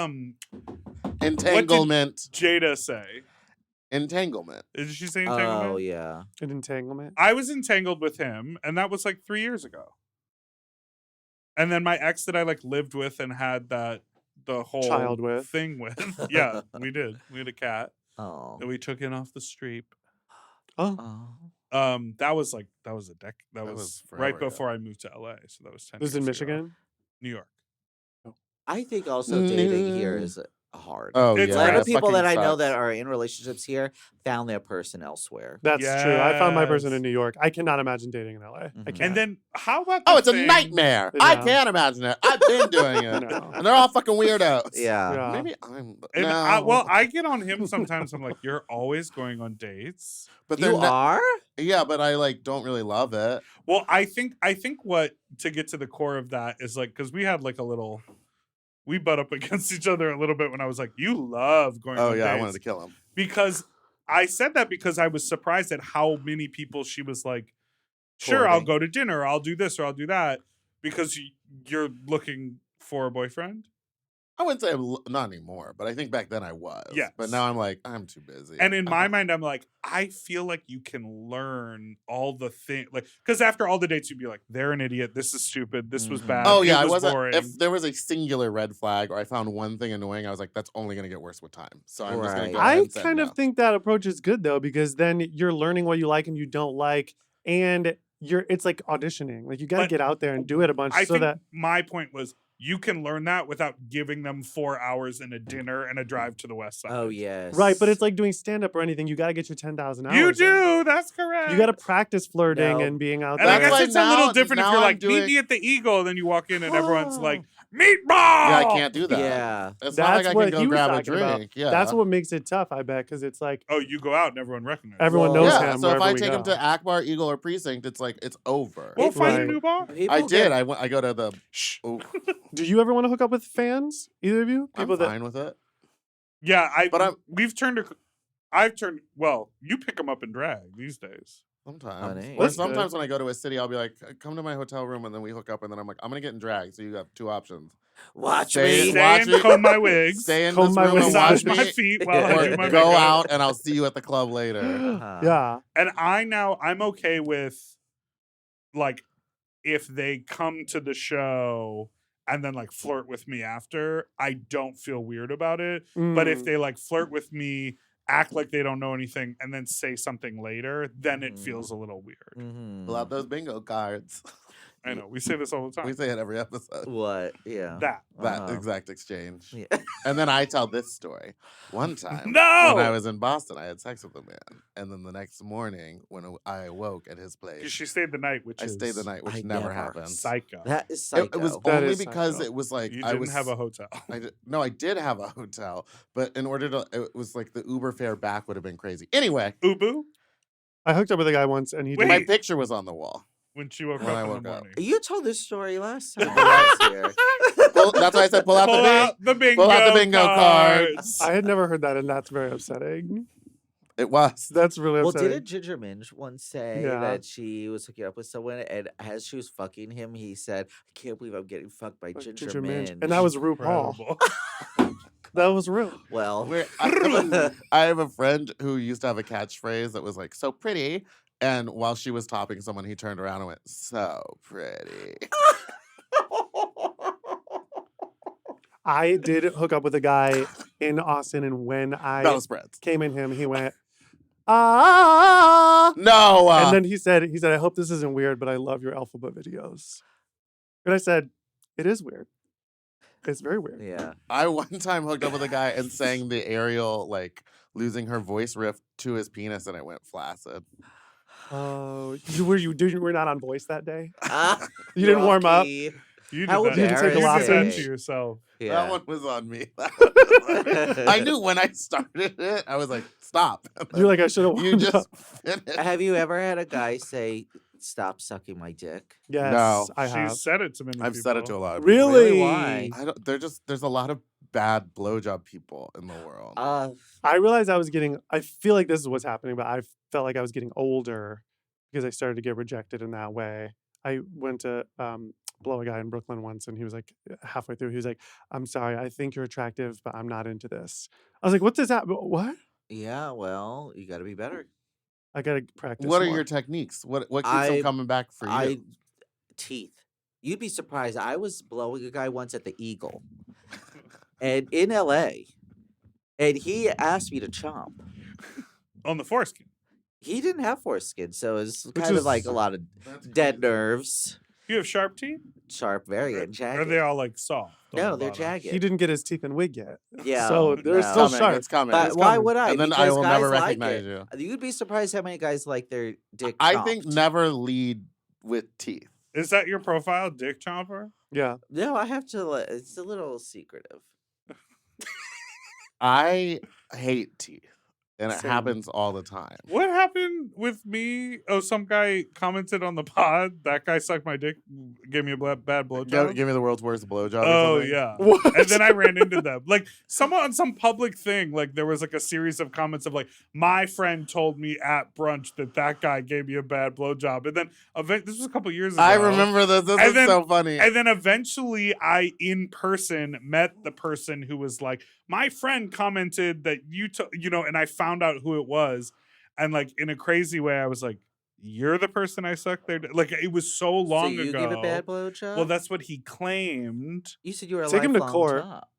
Entanglement. Jada say? Entanglement. Did she say entanglement? Oh yeah. An entanglement. I was entangled with him, and that was like 3 years ago. And then my ex that I like lived with and had the whole Child with. thing with. Yeah, we did. We had a cat Oh. that we took in off the street. Oh. Oh. That was a deck. That That was was right forever ago. before I moved to LA. So that was 10 This is in years ago. Michigan? New York. I think also dating here is hard. Oh It's A yeah. lot hard. of people fucking that I know sucks. that are in relationships here found their person elsewhere. That's true. I found my person Yes. in New York. I cannot imagine dating in LA. I Mhm. can't. And then how about Oh, the it's a thing- nightmare. I No. can't imagine it. I've been doing it. No. And they're all fucking weirdos. Yeah. Yeah. Maybe I'm. And no. I get on him sometimes. I'm like, you're always going on dates. but they're You not. are? Yeah, but I like don't really love it. Well, I think what to get to the core of that is like because we had like a little, we butt up against each other a little bit when I was like, you love going. Oh on yeah, I dates. wanted to kill him. Because I said that because I was surprised at how many people she was like, sure, I'll Courting. go to dinner, or I'll do this, or I'll do that, because you're looking for a boyfriend. I wouldn't say not anymore, but I think back then I was. Yes. But now I'm like, I'm too busy. And in my mind, I'm like, I feel like you can learn all the things, like, because after all the dates, you'd be like, they're an idiot. This is stupid. This was Mhm. bad. Oh yeah, I it was wasn't. boring. If there was a singular red flag or I found one thing annoying, I was like, that's only gonna get worse with time. So I'm just gonna Right. go ahead I and say kind no. of think that approach is good though, because then you're learning what you like and you don't like, and it's like auditioning. Like you got to But get out there and do it a bunch I so think that my point was you can learn that without giving them 4 hours and a dinner and a drive to the west side. Oh yes. right. But it's like doing stand up or anything. You got to get your 10,000 hours. You in. do. That's correct. You got to practice flirting No. and being out And I there. That's guess why it's a little now- different if now you're I'm like, meet doing- me at the Eagle, and then you walk in and everyone's like, Oh. meatball. Yeah, I can't do that. Yeah. It's That's not like I what can he go was grab a talking about. drink. Yeah. That's what makes it tough, I bet, because it's like Oh, you go out and everyone recognizes. everyone Well, knows yeah. him. So if wherever I we take go. him to Akbar, Eagle, or Precinct, it's like it's over. We'll If find Right. a new bar. People I get- did. I go to the. Shh. Oh, Do you ever want to hook up with fans? Either of you? I'm People that fine with it. Yeah, But I've turned. Well, you pick them up and drag these days. Sometimes. Honey. Or That's good. sometimes when I go to a city, I'll be like, come to my hotel room, and then we hook up, and then I'm like, I'm gonna get in drag. So you have 2 options. Watch Stay- me. Stay- Stay watch and me. comb my wigs. Stay in Comb this my room and wigs. watch Massage me, my feet while I do or my go makeup. out, and I'll see you at the club later. Uh-huh. yeah. And I'm okay with, like, if they come to the show and then like flirt with me after, I don't feel weird about it. But if Mm. they like flirt with me, act like they don't know anything, and then say something later, then it Mhm. feels a little weird. Mhm. Pull out those bingo cards. I know we say this all the time. We say it every episode. What? Yeah. that That Uh-huh. exact exchange. Yeah. And then I tell this story. One time, No! when I was in Boston, I had sex with a man. And then the next morning, when I awoke at his place, She stayed the night, which I is stayed the night, which I never never. happened. psycho. That is psycho. It was That only is because psycho. it was like You I didn't was have a hotel. No, I did have a hotel, but in order to, it was like the Uber fare back would have been crazy. Anyway, Ubu I hooked up with a guy once, and he Wait. my did. picture was on the wall. when she woke When I up in woke the up. morning. You told this story last time. I was here. That's why I said pull out Pull the out the bingo, pull out the bingo cards. I had never heard that, and that's very upsetting. It was. That's really Well, upsetting. didn't Ginger Minge once say Yeah. that she was hooking up with someone, and as she was fucking him, he said, "I can't believe I'm getting fucked by Ginger, Minge." And that was RuPaul. Incredible. That was real. Well, I have a friend who used to have a catchphrase that was like, so pretty. And while she was topping someone, he turned around and went, so pretty. I did hook up with a guy in Austin, and when I Bella spreads. came in him, he went, ah. No. And then he said, I hope this isn't weird, but I love your Elphaba videos. And I said, it is weird. It's very weird. yeah. I one time hooked up with a guy and sang the Ariel, like, losing her voice riff to his penis, and it went flaccid. Oh, you were not on voice that day? You You're didn't warm up? lucky. You How did that. embarrassing. You did that embarrassing. to yourself. Yeah. That one was on me. That one was on me. I knew when I started it, I was like, stop. You're like, I should have You warmed just up. finished. Have you ever had a guy say, "Stop sucking my dick"? Yes, No. I have. She's said it to many I've people. said it to a lot of people. Really? Why? I don't. There's a lot of bad blowjob people in the world. I realized I feel like this is what's happening, but I felt like I was getting older because I started to get rejected in that way. I went to blow a guy in Brooklyn once, and he was like, halfway through, he was like, I'm sorry, I think you're attractive, but I'm not into this. I was like, what does that, what? Yeah. Well, you got to be better. I got to practice What are more. your techniques? What keeps them coming back for you? Teeth. You'd be surprised. I was blowing a guy once at the Eagle, and in LA, and he asked me to chomp. On the foreskin. He didn't have foreskin, so it's Which kind of is- like a lot of That's dead crazy. nerves. You have sharp teeth? Sharp, very Or- and jagged. Are they all like soft? on No, the they're bottom? jagged. He didn't get his teeth and wig yet. Yeah, So they're no. still Coming, sharp. It's coming. But It's why coming. would I? And then I Because will guys never like recognize it. you. You'd be surprised how many guys like their dick. I think chomped. never lead with teeth. Is that your profile, Dick Chomper? Yeah. No, I have to. It's a little secretive. I hate teeth, and it Same. happens all the time. What happened with me? Oh, some guy commented on the pod. That guy sucked my dick, gave me a bad blowjob. Give me the world's worst blowjob. or Oh something. yeah. What? And then I ran into them. Like someone on some public thing, like there was like a series of comments of like, my friend told me at brunch that guy gave me a bad blowjob. And then this was a couple years ago. I remember this. This And is then- so funny. And then eventually I in person met the person who was like, my friend commented that and I found out who it was. And like in a crazy way, I was like, you're the person I sucked there. Like it was so long so you ago. gave a bad blowjob? Well, that's what he claimed. you said you were a Take him to lifelong court. top.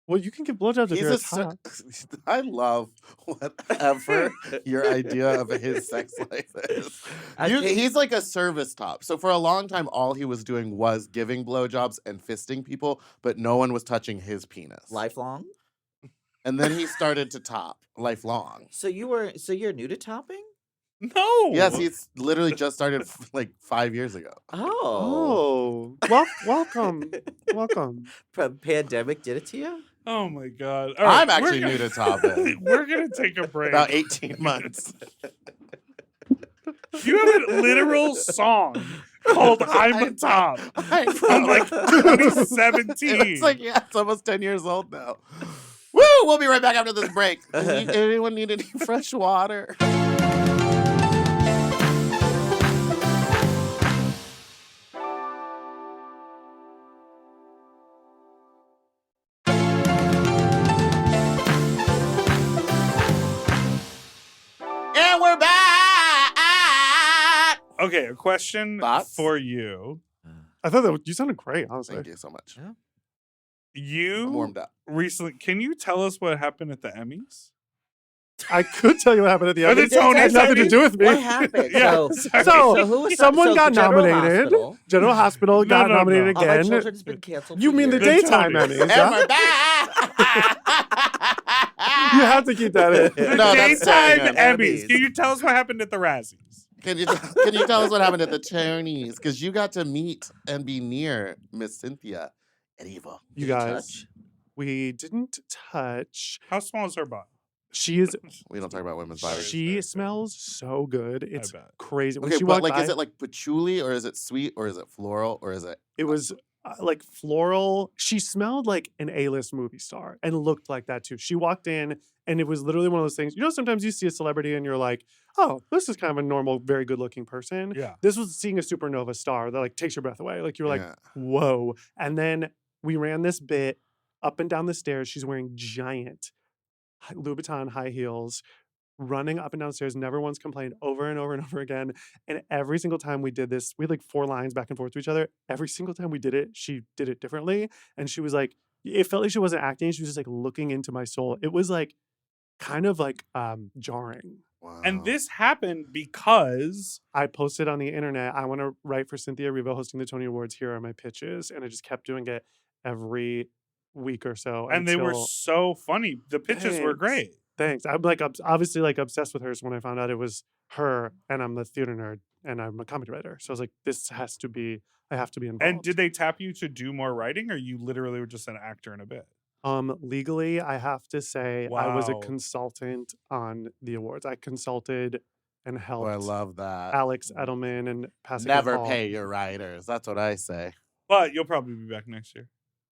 Well, you can give blowjobs if He's you're a a top. I love what Ever. your idea of his sex life is. I think- He's like a service top. So for a long time, all he was doing was giving blowjobs and fisting people, but no one was touching his penis. Lifelong. And then he started to top lifelong. So you're new to topping? No. Yes, he's literally just started like 5 years ago. Oh. Oh, welcome. Welcome. Pandemic did it to you? Oh my god. All right, I'm actually we're new gonna- to topping. We're gonna take a break. About 18 months. You have a literal song called "I'm a Top" I from know. like 2017. It's like, yeah, it's almost 10 years old now. Woo! We'll be right back after this break. Anyone need any fresh water? And we're back. Okay, a question Thoughts? for you. I thought that you sounded great, honestly. Thank you so much. I'm You warmed up. recently, can you tell us what happened at the Emmys? I could tell you what happened at the Or end. the It had Tonys, nothing I to mean. do with me. What happened? Yeah, So, sorry. So, who was someone so got General nominated. Hospital. General Hospital got no, nominated All my again. children's been canceled. You for mean the years. daytime Tonys. Emmys? And Yeah? we're back. You have to keep that in. The No, that's daytime saying Emmys. Emmys. Can you tell us what happened at the Razzies? Can you tell us what happened at the Tonys? Because you got to meet and be near Miss Cynthia Erivo. You Did you guys, touch? we didn't touch. How small is her body? She is. We don't talk about women's bodies. She smells so good. It's bet. crazy. When Okay, she but walked like, by, is it like patchouli or is it sweet or is it floral or is it? it was like floral. She smelled like an A-list movie star and looked like that too. She walked in and it was literally one of those things. You know, sometimes you see a celebrity and you're like, oh, this is kind of a normal, very good looking person. Yeah. This was seeing a supernova star that like takes your breath away. Like you're like, Yeah. whoa. And then we ran this bit up and down the stairs. She's wearing giant Louboutin high heels, running up and down the stairs, never once complained, over and over and over again. And every single time we did this, we had like 4 lines back and forth to each other. Every single time we did it, she did it differently. And she was like, it felt like she wasn't acting. She was just like looking into my soul. It was like kind of like jarring. Wow. And this happened because I posted on the internet, I want to write for Cynthia Erivo hosting the Tony Awards. Here are my pitches. And I just kept doing it every week or so. and they were until- so funny. The pitches were Thanks. great. Thanks. I'm like obviously like obsessed with her. So when I found out it was her, and I'm the theater nerd and I'm a comedy writer, so I was like, this has to be. I have to be involved. And did they tap you to do more writing, or you literally were just an actor in a bit? Legally, I have to say I was a Wow. consultant on the awards. I consulted and Oh, helped I love that. Alex Edelman and Pascal. Never pay your writers. That's what I say. But you'll probably be back next year.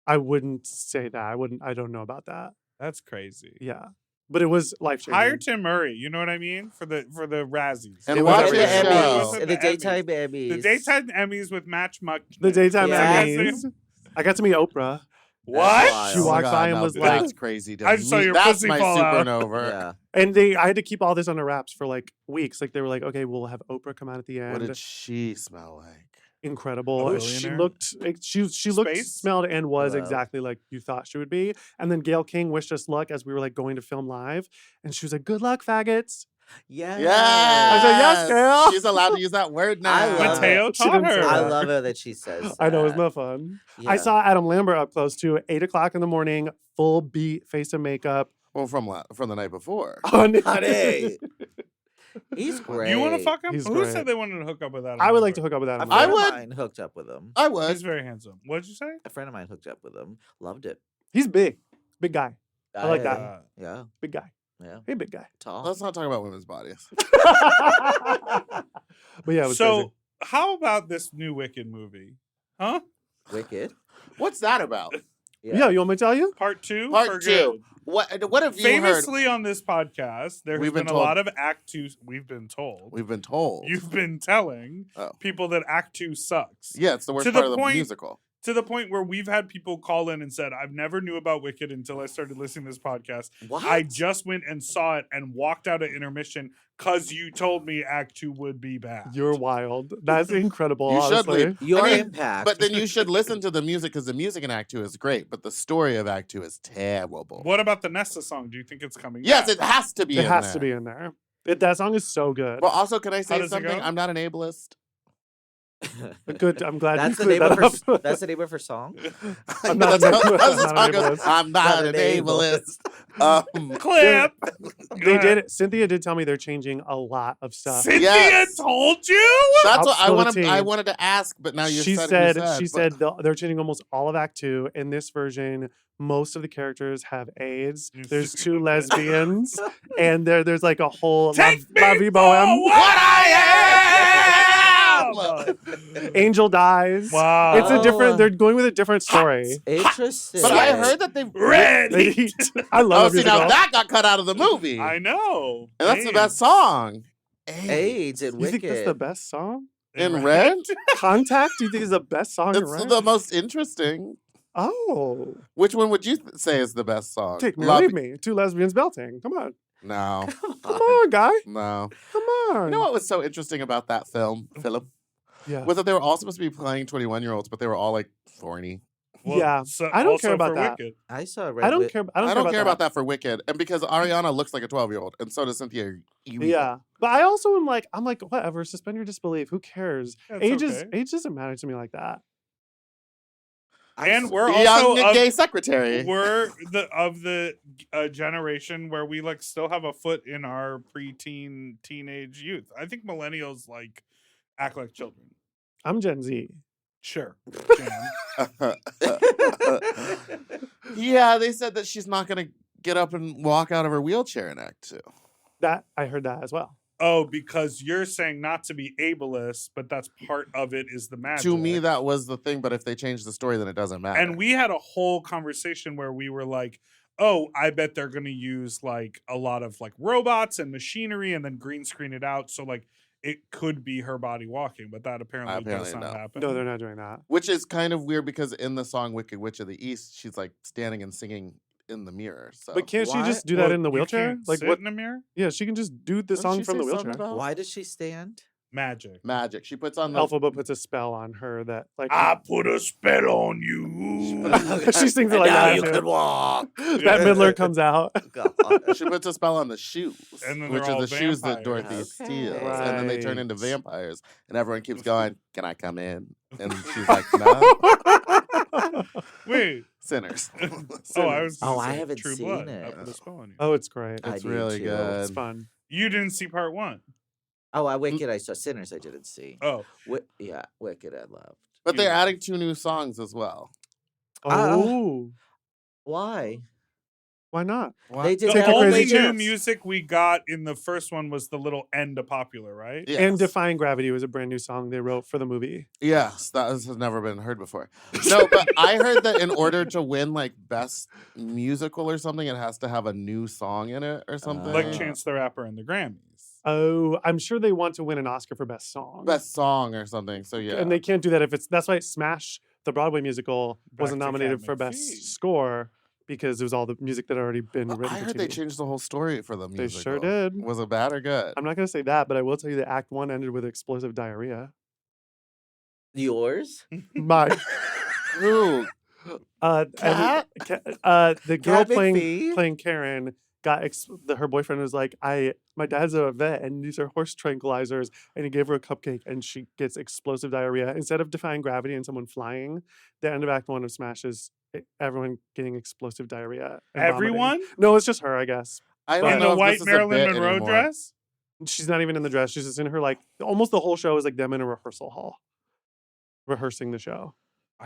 I wouldn't say that. I don't know about that. That's crazy. Yeah. But it was life changing. Hire Tim Murray. You know what I mean? For the Razzies. And It watch was the the show. Emmys, With the Emmys. daytime Emmys. The daytime Emmys with Match Muck. The daytime Yes. Emmys. I got to meet Oprah. What? wild. She Oh my walked God, by and no, was that's like, crazy. I just saw your That's pussy my fall out. supernova. Yeah. and I had to keep all this under wraps for like weeks. Like they were like, okay, we'll have Oprah come out at the end. What did she smell like? Incredible. A She billionaire? looked, she looked, Space? smelled, and was Wow. exactly like you thought she would be. And then Gail King wished us luck as we were like going to film live, and she was like, "Good luck, faggots." Yes. Yeah. I said, "Yes, girl." She's allowed to use that word now. I love Mateo She taught didn't say her. I that. love it that she says I know, isn't that. that fun? Yeah. I saw Adam Lambert up close too. 8:00 in the morning, full beat, face and makeup. Well, from the night before. Honey. He's great. You want to fuck him? He's Who great. said they wanted to hook up with Adam? I would like to Lambert? hook up with A Adam friend I of Lambert. would. mine hooked up with him. I would. He's very handsome. What did you say? A friend of mine hooked up with him. Loved it. He's big. Big guy. I like that. Yeah. Big guy. Yeah. Hey, big guy. Tall. Let's not talk about women's bodies. But yeah, it was So crazy. how about this new Wicked movie? Huh? Wicked. What's that about? Yeah, you want me to tell you? Part 2? Part For 2. good. What have you heard? Famously on this podcast, there has We've been been a told- lot of Act 2. We've been told. We've been told. You've been telling Oh. people that Act 2 sucks. Yeah, it's the worst To the part of the point- musical. To the point where we've had people call in and said, I've never knew about Wicked until I started listening to this podcast. What? I just went and saw it and walked out at intermission because you told me Act 2 would be bad. You're wild. That's incredible. You should honestly. leave. Your I mean, impact. But then you should listen to the music because the music in Act 2 is great, but the story of Act 2 is terrible. What about the Nesta song? Do you think it's coming Yes, back? it has to be It in has there. to be in there. That song is so good. Well, also, can I say does it something? go? I'm not an ableist. Good. I'm glad that's you the cleared name of that her. up. That's the name of her song. I'm not That's an how- ableist. that's the I'm not song an goes, ableist. I'm not an ableist. Clip. They did. Cynthia did tell me they're changing a lot of stuff. Cynthia Yes. told you? That's what I Up to the wanted. I T. wanted to ask, but now you She said. said but- they're changing almost all of Act 2. In this version, most of the characters have AIDS. You There's stupid 2 bitch. lesbians, and there's like a whole Take La me Vie for Boheme. what I am! Angel dies. Wow. It's a different. Oh. They're going with a different story. Interesting. But I heard that they. Red. I love Oh, a see, now musical. that got cut out of the movie, I know. and that's the AIDS. best song. AIDS and You Wicked. think that's the best song? In Red? Contact? Do you think is the best song in It's Red? the most interesting. Oh, Which one would you say is the best song? take me, or Love- leave me. 2 lesbians belting. Come on, No, come on, guy. no. Come on. You know what was so interesting about that film, Philip? Yeah. Was that they were all supposed to be playing 21-year-olds, but they were all like thorny. Yeah, so I don't also care about for that. Wicked. I saw Red. I don't care. I don't care about that for Wicked, and because Ariana looks like a 12-year-old, and so does Cynthia. Erivo. Yeah, but I also am like, whatever. Suspend your disbelief. Who cares? That's Age okay. doesn't matter to me like that. And we're Young also of, gay secretary. we're the generation where we like still have a foot in our preteen teenage youth. I think millennials like act like children. I'm Gen Z. Sure. Jan. Yeah, they said that she's not going to get up and walk out of her wheelchair in Act 2. That I heard that as well. Oh, because you're saying not to be ableist, but that's part of it is the magic. To me, that was the thing, but if they change the story, then it doesn't matter. And we had a whole conversation where we were like, oh, I bet they're going to use like a lot of like robots and machinery and then green screen it out. So like it could be her body walking, but that apparently Apparently does not no. happen. No, they're not doing that. Which is kind of weird because in the song Wicked Witch of the East, she's like standing and singing in the mirror. So But can't she Why- just do that Well, in the you wheelchair? can't Like sit what? in a mirror? Yeah, she can just do the Doesn't song she from the say something wheelchair. about Why does she stand? Magic. magic? She puts on the Elphaba puts a spell on her that like I put a spell on you. she sings it And like now that. you too. can walk. Bette Midler comes out. God. she puts a spell on the shoes, And then which they're are all the shoes that vampires. Dorothy Okay. steals, and then they turn into Right. vampires, and everyone keeps going, "Can I come in?" And she's like, "No, Wait. sinners." Oh, I was. Oh, gonna I say haven't True seen Blood. it. I put a spell on you. Oh, it's great. I It's need really to. good. It's fun. You didn't see part 1. Oh, I Wicked. I saw Sinners. I didn't see. Oh, Yeah, Wicked. I loved. But they're Yeah. adding 2 new songs as well. Oh, Why? why not? They did the Take that a with only crazy new Sinners. music we got in the first one was the little end of Popular, right? Yes. And Defying Gravity was a brand new song they wrote for the movie. Yes, that has never been heard before. No, but I heard that in order to win like best musical or something, it has to have a new song in it or something. Like Uh, Chance the Rapper and the Grammys. Oh, I'm sure they want to win an Oscar for best song. best song or something. So yeah, And they can't do that if it's that's why Smash, the Broadway musical, wasn't Back to nominated Cat for McPhee. best score because it was all the music that had already been But written I for heard TV. they changed the whole story for the They musical. sure did. Was it bad or good? I'm not going to say that, but I will tell you that Act 1 ended with explosive diarrhea. Yours? My Who? Cat? the girl Cat McPhee? playing Karen got her boyfriend was like, my dad's a vet and these are horse tranquilizers, and he gave her a cupcake and she gets explosive diarrhea. Instead of Defying Gravity and someone flying, the end of Act 1 of Smash is everyone getting explosive diarrhea. and vomiting. Everyone? No, it's just her, I guess. I But- don't In know the if white this is a Marilyn bit Monroe anymore. dress? She's not even in the dress. She's just in her like almost the whole show is like them in a rehearsal hall, rehearsing the show.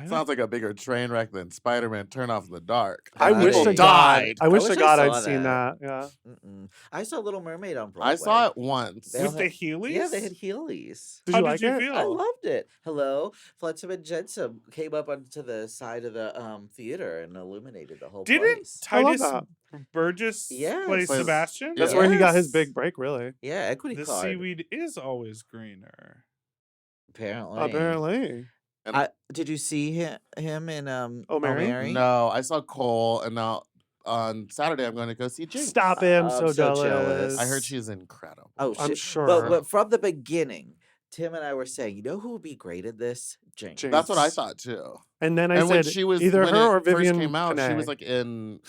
Sounds like a bigger train wreck than Spider-Man Turn Off the Dark. I wish People to God, died. I wish wish to I God saw I'd seen that. that. Yeah. Mm-mm. I saw Little Mermaid on Broadway. I saw it once. They With all the had- Heelys? Yeah, they had Heelys. Did How you did like you it? feel? I loved it. Hello, Flotsam and Jetsam came up onto the side of the theater and illuminated the whole Didn't place. I love Titus that. Burgess Yes. play Plays- Sebastian? That's where he got his Yes. big break, really. Yeah, equity The card. seaweed is always greener. Apparently. Apparently. Did you see him in Oh, Mary? Mary? No, I saw Cole, and now on Saturday I'm going to go see Jinx. Stop it. I'm I'm so so jealous. jealous. I heard she's incredible. Oh, I'm shit. sure. But from the beginning, Tim and I were saying, you know who would be great at this? Jinx. Jinx. That's what I thought too. And then I And when said she was either when her it or Vivian first came out, she was Panay. like in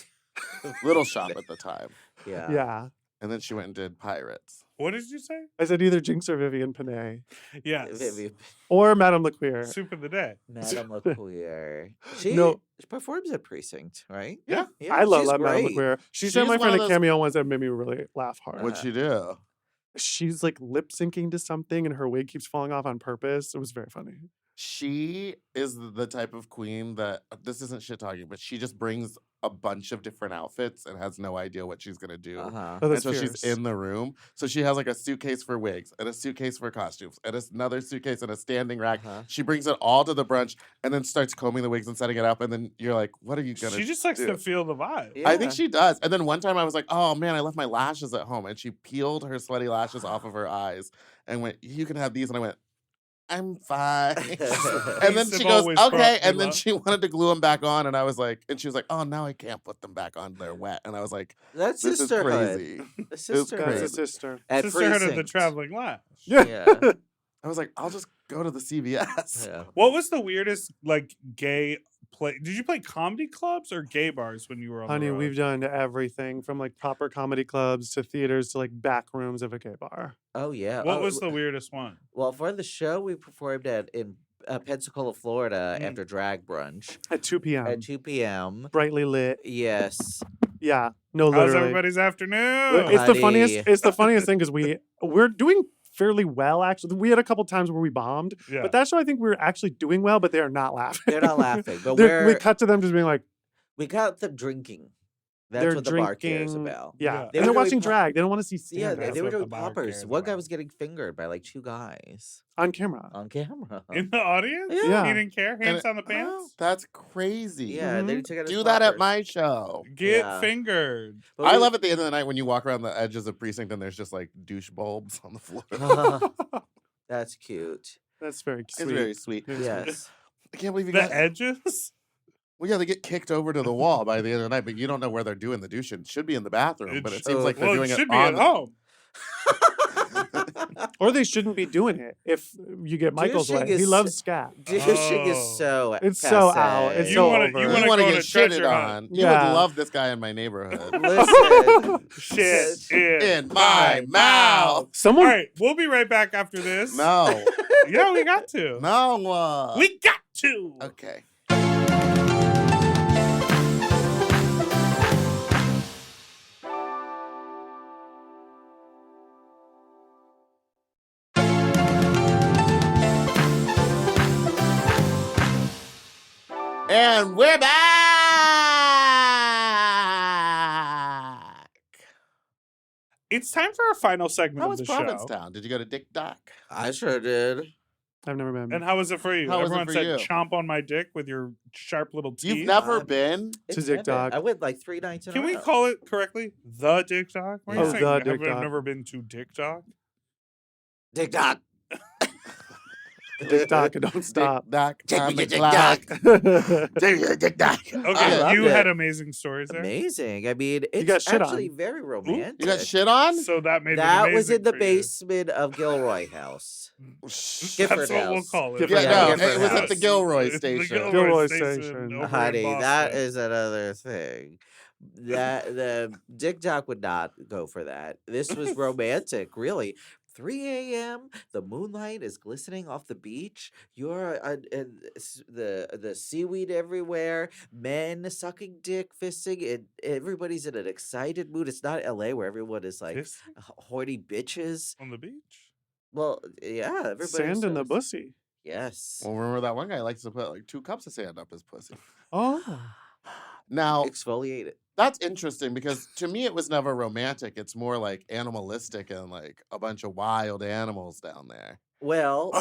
Little Shop at the time, Yeah. Yeah. and then she went and did Pirates. What did you say? I said either Jinx or Vivian Panay. Yes. Or Madame LaQueer. Soup of the day. Madame LaQueer. She No. performs at Precinct, right? Yeah. I love she's that Madame great. LaQueer. She She's sent my one friend of a those- cameo once that made me really laugh hard. What'd she do? She's like lip syncing to something and her wig keeps falling off on purpose. It was very funny. She is the type of queen that this isn't shit talking, but she just brings a bunch of different outfits and has no idea what she's gonna do. Uh-huh. Oh, And that's so fierce. she's in the room. So she has like a suitcase for wigs and a suitcase for costumes and another suitcase and a standing rack. Uh-huh. She brings it all to the brunch and then starts combing the wigs and setting it up. And then you're like, what are you gonna She just likes do? to feel the vibe. Yeah. I think she does. And then one time I was like, oh man, I left my lashes at home. And she peeled her sweaty lashes off of her eyes and went, you can have these. And I went, I'm fine. and then These she have goes, always brought okay. me And then luck. she wanted to glue them back on. And I was like, and she was like, oh, now I can't put them back on. They're wet. And I was like, That's this is sisterhood. crazy. The It's sisterhood. That's crazy. a sister. At Sisterhood of the Precinct. Traveling Lash. Yeah. I was like, I'll just go to the CVS. Yeah. What was the weirdest like gay play? Did you play comedy clubs or gay bars when you were on Honey, the road? we've done everything from like proper comedy clubs to theaters to like back rooms of a gay bar. Oh yeah. What Oh, was the weirdest one? Well, for the show, we performed in Pensacola, Florida, Mm. after drag brunch At 2 p.m. at 2 p.m. Brightly lit. Yes. Yeah. No, How's literally. everybody's afternoon? It's the funniest. Buddy. It's the funniest thing because we're doing fairly well actually. We had a couple times where we bombed, Yeah. but that show I think we're actually doing well, but they are not laughing. They're not laughing, but we we cut to them just being like, got them drinking That's they're what the bar cares drinking. about. Yeah, Yeah. and They they're were watching doing drag. They don't want to see Yeah, stand they, That's they were what the doing bar poppers. cares One guy about. was getting fingered by like 2 guys on camera. on camera. In the audience? Yeah. He didn't care? And Hands it- down the pants? That's crazy. Yeah, they Mhm. took out his Do that at poppers. my show. Get Yeah. fingered. But I we- love at the end of the night when you walk around the edges of precinct and there's just like douche bulbs on the floor. That's cute. That's very It's sweet. very sweet. Very sweet. Yes. I can't believe you The got. edges? Well, yeah, they get kicked over to the wall by the end of the night, but you don't know where they're doing the douching. It should be in the bathroom, but it seems like they're Well, doing it it should be on at home. Or they shouldn't be doing it if you get Michael's way. Douching He is- loves scat. Douching Oh. is so It's so out. passe. It's You so wanna- over. you You wanna want to go get on a treasure shitted hunt. on. You Yeah. would love this guy in my neighborhood. Listen. Shit In my mouth. All Someone right, we'll be right back after this. No. Yeah, we got to. No. We got to. Okay. And we're back. It's time for our final segment How of was the show. Provincetown? Did you go to Dick Doc? I sure did. I've never been. And how was it for you? How was it Everyone for said you? chomp on my dick with your sharp little teeth. You've never I'm- been? To It's Dick heaven. Doc. I went like 3 nights in Can a we row. call it correctly? The Dick Doc? Why are you Oh, saying the have Dick I Doc. never been to Dick Doc? Dick Doc. Dick Doc, don't stop. Dick Doc Take on me the to Dick clock. Doc. Take me to Dick Doc. Okay, loved you had it. amazing stories there. Amazing. I mean, it's got shit actually on. very romantic. You got shit on? So that made That it was amazing in the for you. basement of Gilroy House. Gifford That's what we'll House. call it. Gifford Yeah, no, no, Gifford it was at House. the Gilroy It's the station. Gilroy Station Station. over in Honey, that Boston. is another thing. That the Dick Doc would not go for that. This was romantic, really. 3 a.m. The moonlight is glistening off the beach. You're and the seaweed everywhere. Men sucking dick, fisting, and everybody's in an excited mood. It's not L.A. where everyone is like Kiss hoity bitches. on the beach. Well, yeah, everybody. Sand in the bussy. Yes. Well, remember that one guy likes to put like 2 cups of sand up his pussy. Oh. Now, Exfoliate it. that's interesting because to me it was never romantic. It's more like animalistic and like a bunch of wild animals down there. Well,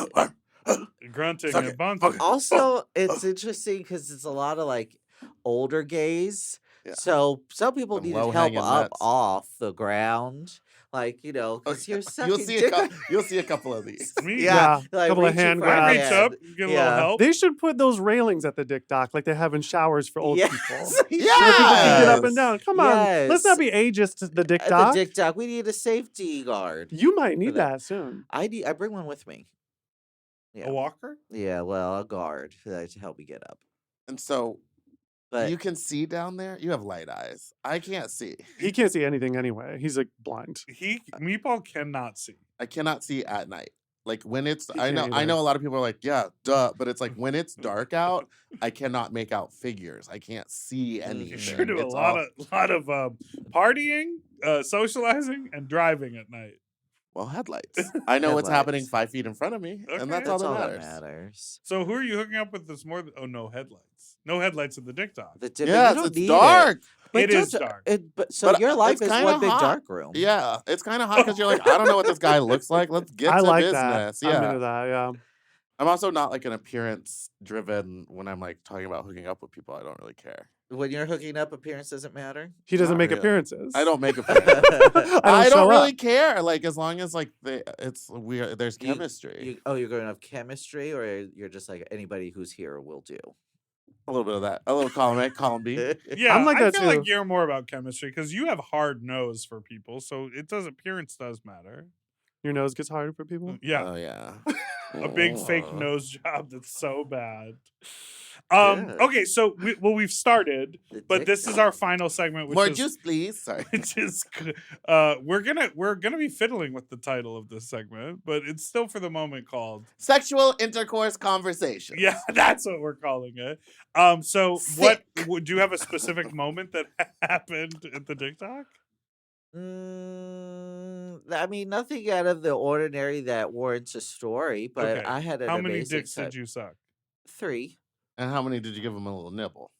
Grunting Suck and it. bunting. Fuck it. also it's interesting because it's a lot of like older gays. Yeah. So some people Them needed help low-hanging up nuts. off the ground. Like, you know, because you're sucking You'll see, dick. you'll see a couple of these. Me? Yeah, Yeah, like couple of reaching hand for a I grabs. reach hand. up, get a Yeah. little help. They should put those railings at the Dick Doc like they have in showers for old Yes. people. Yeah. Where people can get up and Yes. down. Come on. Let's not be ageist to the Dick At Doc. the Dick Doc, we need a safety guard. You might need that. that soon. I bring one with me. Yeah. A walker? Yeah, well, a guard to help me get up. And so But you can see down there. You have light eyes. I can't see. He can't see anything anyway. He's like blind. Meatball cannot see. I cannot see at night. Like when it's You I know can't I either. know a lot of people are like, yeah, duh. But it's like when it's dark out, I cannot make out figures. I can't see anything. You sure do a It's lot all- of partying, socializing, and driving at night. well, headlights. I know what's happening Headlights. 5 feet in front of me, Okay. and that's all that's that all matters. that matters. So who are you hooking up with this more? Oh, no headlights. No headlights at the Dick Doc. The Dick- Yes, you don't it's need dark. But It is don't- dark. So But, your life it's is kinda one big hot. dark room. Yeah, it's kind of hot because you're like, I don't know what this guy looks like. Let's get I to like business. that. I'm Yeah, into that. Yeah. I'm also not like an appearance driven when I'm like talking about hooking up with people. I don't really care. When you're hooking up, appearance doesn't matter. He doesn't Not make really. appearances. I don't make appearances. I show don't really up. care. Like as long as like there's You- chemistry. You're going to have chemistry, or you're just like anybody who's here will do. A little bit of that. A little column A, column B. Yeah, I'm like I that feel like too. you're more about chemistry because you have hard nose for people, so appearance does matter. Your nose gets harder for people. Yeah, Oh yeah. a big fake Oh. nose job that's so bad. Yeah. Okay, so we've started, The but Dick this is Doc. our final segment, which More is juice, please. Sorry. which is we're gonna be fiddling with the title of this segment, but it's still for the moment called Sexual intercourse conversation. yeah, that's what we're calling it. So what would you have a specific moment that happened at the TikTok? I mean, nothing out of the ordinary that warrants a story, but Okay. I had an How many amazing dicks did time. you suck? 3. And how many did you give him a little nibble?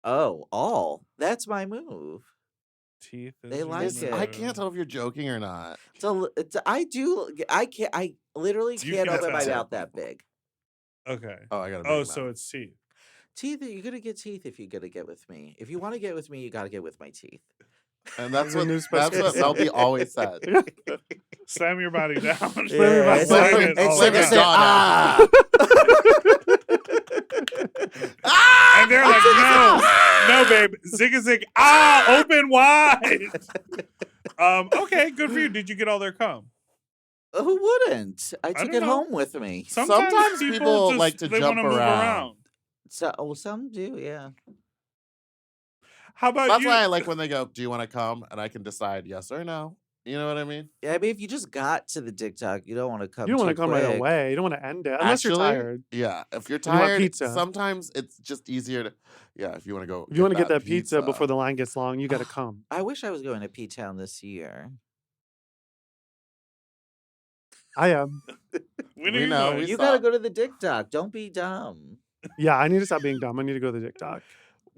Oh, all. That's my move. Teeth. They is like in it. the- I can't tell if you're joking or not. So I literally You can't can open my tell. mouth that big. Okay. Oh, I gotta. Oh, big so mouth. it's teeth. Teeth, you're gonna get teeth if you're gonna get with me. If you want to get with me, you gotta get with my teeth. And that's a what new that's what special- Melby always said. Slam your body down. Slam your body it's down. like, It's it's like like a I say, dog. ah. And they're like, no, babe, zig a zig, open wide. Okay, good for you. Did you get all their cum? Who wouldn't? I took don't it know. home with me. Sometimes people just, like to they jump wanna move around. So some do, yeah. How about That's you? why I like when they go, "Do you want to come?" and I can decide yes or no. You know what I mean? Yeah, I mean, if you just got to the TikTok, you don't want to come. You don't want too to come right quick. away. You don't want to end it unless you're Actually, tired. Yeah, if you're You want tired, pizza. sometimes it's just easier to. Yeah, if you want to go. If you want to get that pizza before the line gets long, you got to come. I wish I was going to P-Town this year. I am. When We are you know, going? we- You saw- gotta go to the TikTok. Don't be dumb. Yeah, I need to stop being dumb. I need to go to the TikTok.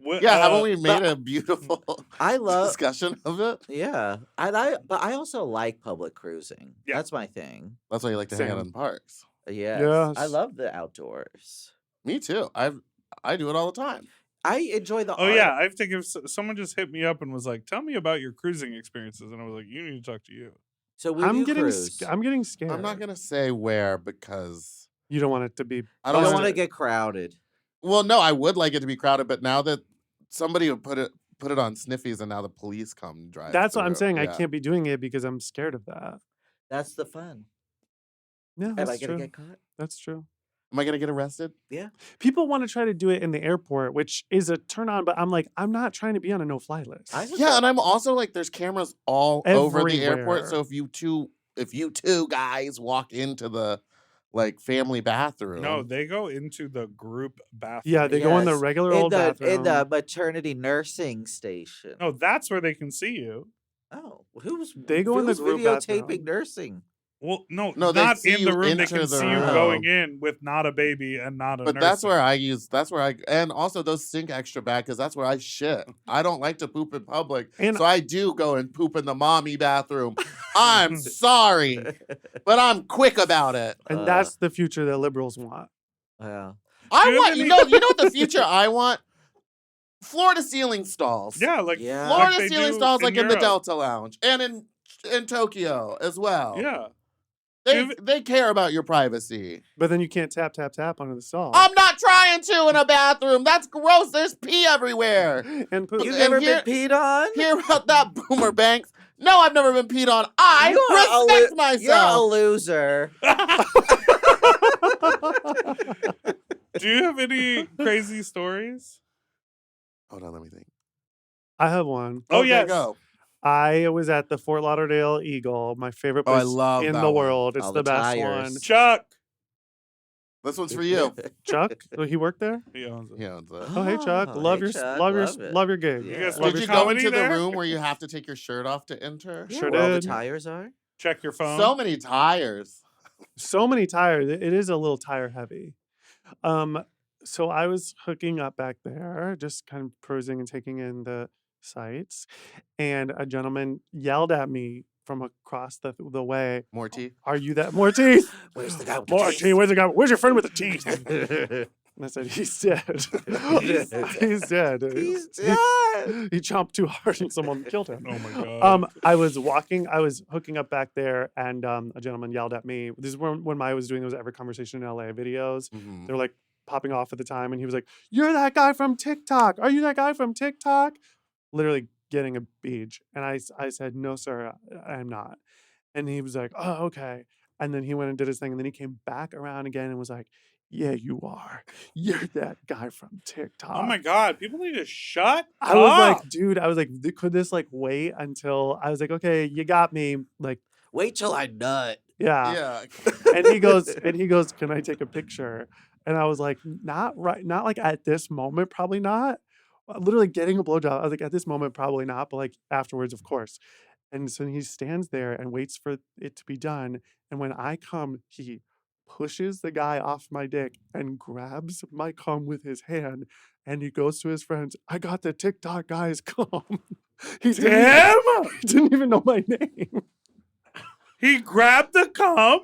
What, Yeah, haven't we made but- a beautiful I love. discussion of it? Yeah, but I also like public cruising. Yeah. That's my thing. That's why you like to hang out Same. in parks. Yes. I Yes. love the outdoors. Me too. I do it all the time. I enjoy the. Oh art. yeah, I think if someone just hit me up and was like, "Tell me about your cruising experiences," and I was like, "You need to talk to you." So where do I'm you getting cruise? I'm getting scared. I'm not gonna say where because You don't want it to be. I I don't don't want want to get crowded. Well, no, I would like it to be crowded, but now that somebody would put it on Sniffies, and now the police come and drive. That's what I'm through. saying. I Yeah. can't be doing it because I'm scared of that. That's the fun. Yeah, Am I that's gonna true. get caught? That's true. Am I gonna get arrested? People want to try to do it in the airport, which is a turn on, but I'm like, I'm not trying to be on a no-fly list. I was Yeah, a- and I'm also like, there's cameras all over the airport. Everywhere. So if you two guys walk into the like family bathroom, No, they go into the group bathroom. Yeah, they go in the Yes. regular in old the bathroom. in the maternity nursing station. No, that's where they can see you. Oh, who's They go in the who's group videotaping bathroom. nursing? Well, no, No, they not see in the you room. They enter can the see you room. going in with not a baby and not a but nursing. that's where I and also those stink extra bad because that's where I shit. I don't like to poop in public, And- so I do go and poop in the mommy bathroom. I'm sorry, but I'm quick about it. And that's the future that liberals want. Yeah. I Do you want have you any- know what the future I want? Floor to ceiling stalls. Yeah, like Yeah. Floor like to they ceiling do stalls like in the Europe. Delta Lounge and in Tokyo as well. Yeah. They care about your privacy. But then you can't tap onto the stall. I'm not trying to in a bathroom. That's gross. There's pee everywhere. and poop. You've And never here- been peed on? Hear about that, Boomer Banks? No, I've never been peed on. I respect You're a myself. loser. Do you have any crazy stories? Hold on, let me think. I have one. Oh, Okay, yes. go. I was at the Fort Lauderdale Eagle, my favorite Oh, I place love in that the one. world. It's All the the best tires. one. Chuck. This one's for you. Chuck, oh, he worked there. He owns it. He owns it. Oh, hey Chuck, Oh, love hey, your Chuck, love your love it. love your gig. Yeah. You guys Love Did your you your go comedy into there? the room where you have to take your shirt off to enter? Yeah, Sure where all the did. tires are. Check your phone. So many tires. So many tires. It is a little tire heavy. So I was hooking up back there, just kind of perusing and taking in the sights, and a gentleman yelled at me from across the way. More teeth. Are you that more teeth? Where's the guy with the More teeth? teeth. Where's the guy? Where's your friend with the teeth? And I said, he's dead. He's He's dead. He's dead. He chomped too hard and someone killed him. Oh my god. I was hooking up back there, and a gentleman yelled at me. This is when I was doing those Every Conversation in LA videos. Mhm. They were like popping off at the time, and he was like, "You're that guy from TikTok. Are you that guy from TikTok?" Literally getting a beach, and I said, "No, sir, I'm not." And he was like, "Oh, okay." And then he went and did his thing, and then he came back around again and was like, "Yeah, you are. You're that guy from TikTok." Oh my god. People need to shut I was up. like, dude, I was like, could this like wait until I was like, okay, you got me. Like, Wait till I nut. yeah. Yeah. And he goes, can I take a picture? And I was like, not right, not like at this moment, probably not. Literally getting a blowjob. I was like, at this moment, probably not, but like afterwards, of course. And so he stands there and waits for it to be done. And when I come, he pushes the guy off my dick and grabs my cum with his hand and he goes to his friends. I got the TikTok guys come. He Tim? didn't even know my name. He grabbed the cum?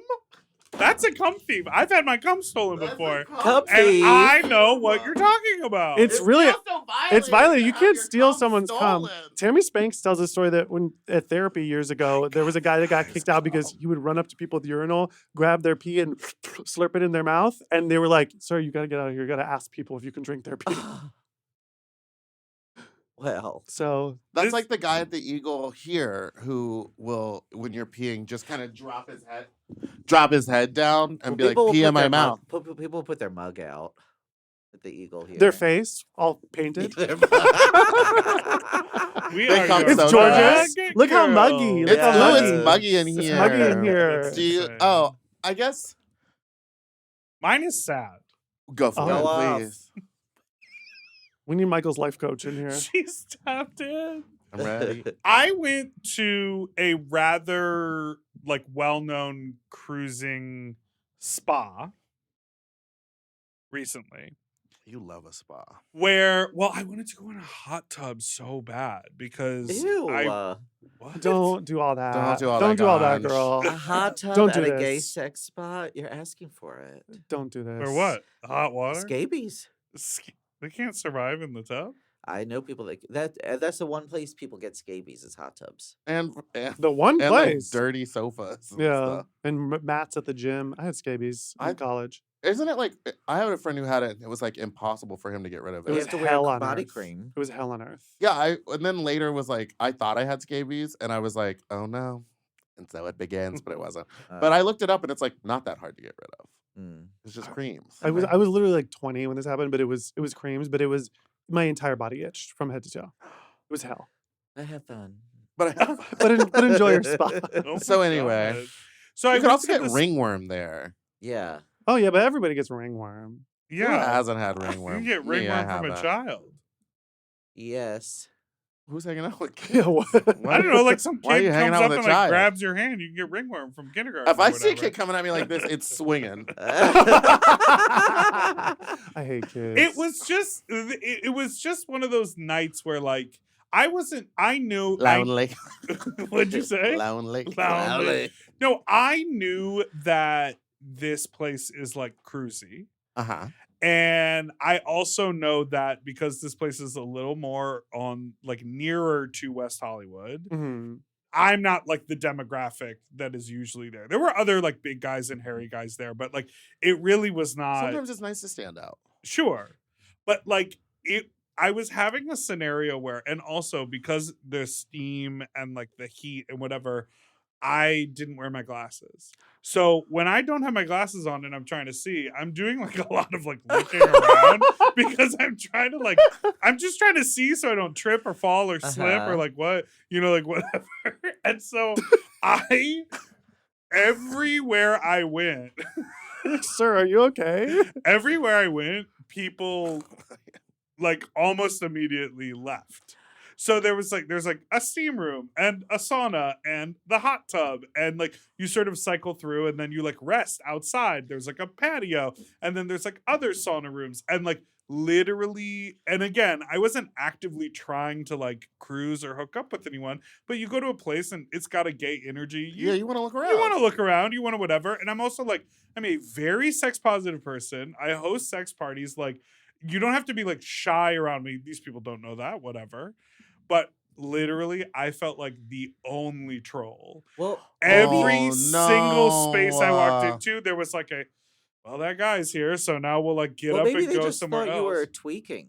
That's a cum thief. I've had my cum stolen before. Cum And thief. I know what you're talking about. It's really feels so it's violent. You to can't have your steal cum someone's cum. stolen. Tammy Spanks tells a story that when at therapy years ago, there was a guy that got kicked out because he would run up to people at the urinal, grab their pee, and slurp it in their mouth. And they were like, "Sir, you got to get out of here. You got to ask people if you can drink their pee." Well, So That's This- like the guy at the Eagle here who will, when you're peeing, just kind of drop his head down and be like, people will pee put in my their mouth. People will put their mug out at the Eagle here. their face all painted. Their We They are come your so George's. nice. mug Look how girls. muggy. Look It's, how ooh, muggy. it's muggy in It's here. muggy in here. It's Do you, insane. oh, I guess Mine is sad. go for Oh. it, Go off. please. We need Michael's life coach in here. She's tapped in. I'm ready. I went to a rather like well-known cruising spa recently You love a spa. where I wanted to go in a hot tub so bad because Ew. what? Don't do all that. Don't do all Don't that, do all that, Ganj. girl. a hot tub Don't do at a gay this. sex spot? You're asking for it. Don't do this. Or what? Hot water? Scabies. They can't survive in the tub. I know people that's the one place people get scabies is hot tubs. And The one and like place. dirty sofas. And Yeah. stuff. And mats at the gym. I had scabies in I- college. Isn't it like I had a friend who had it? It was like impossible for him to get rid of It You was it. have to wear hell a on body earth. cream. It was hell on earth. Yeah, and then later was like I thought I had scabies, and I was like, oh no, and so it begins, but it wasn't. But I looked it up, and it's like not that hard to get rid of. It's just creams. I was literally like 20 when this happened, but it was creams, but it was my entire body itched from head to toe. It was hell. I have fun. But But enjoy your spa. Oh So my anyway, God. So I you could went also to get this- ringworm there. Yeah. Oh yeah, but everybody gets ringworm. Who Yeah, hasn't had you ringworm? can get Me, I ringworm from a haven't. child. Yes. Who's hanging out with Yeah, kids? what? I don't know, like some Why are kid you hanging comes out up with a and like child? grabs your hand, you can get ringworm from kindergarten. If I or see a whatever. kid coming at me like this, it's swinging. I hate kids. It was just one of those nights where like I knew Lonely. what'd you say? Lonely. Lonely. No, I knew that this place is like cruisy. Uh-huh. And I also know that because this place is a little more on like nearer to West Hollywood, Mhm. I'm not like the demographic that is usually there. There were other like big guys and hairy guys there, but like it really was not Sometimes it's nice to stand out. sure. But like I was having a scenario where, and also because there's steam and like the heat and whatever, I didn't wear my glasses. So when I don't have my glasses on and I'm trying to see, I'm doing like a lot of like looking around because I'm just trying to see so I don't trip or fall or slip or like what, like whatever. And so everywhere I went, Sir, are you okay? everywhere I went, people like almost immediately left. So there's like a steam room and a sauna and the hot tub, and like you sort of cycle through and then you like rest outside. There's like a patio, and then there's like other sauna rooms, and like literally, and again, I wasn't actively trying to like cruise or hook up with anyone, but you go to a place and it's got a gay energy. You want to look around. You want to look around, you want to whatever. And I'm also like, I'm a very sex positive person. I host sex parties. Like, you don't have to be like shy around me. These people don't know that, whatever. But literally, I felt like the only troll. Well, Every Oh, single space I walked no. into, there was like that guy's here, so now we'll like get well, up maybe and they go just somewhere thought else. you were tweaking.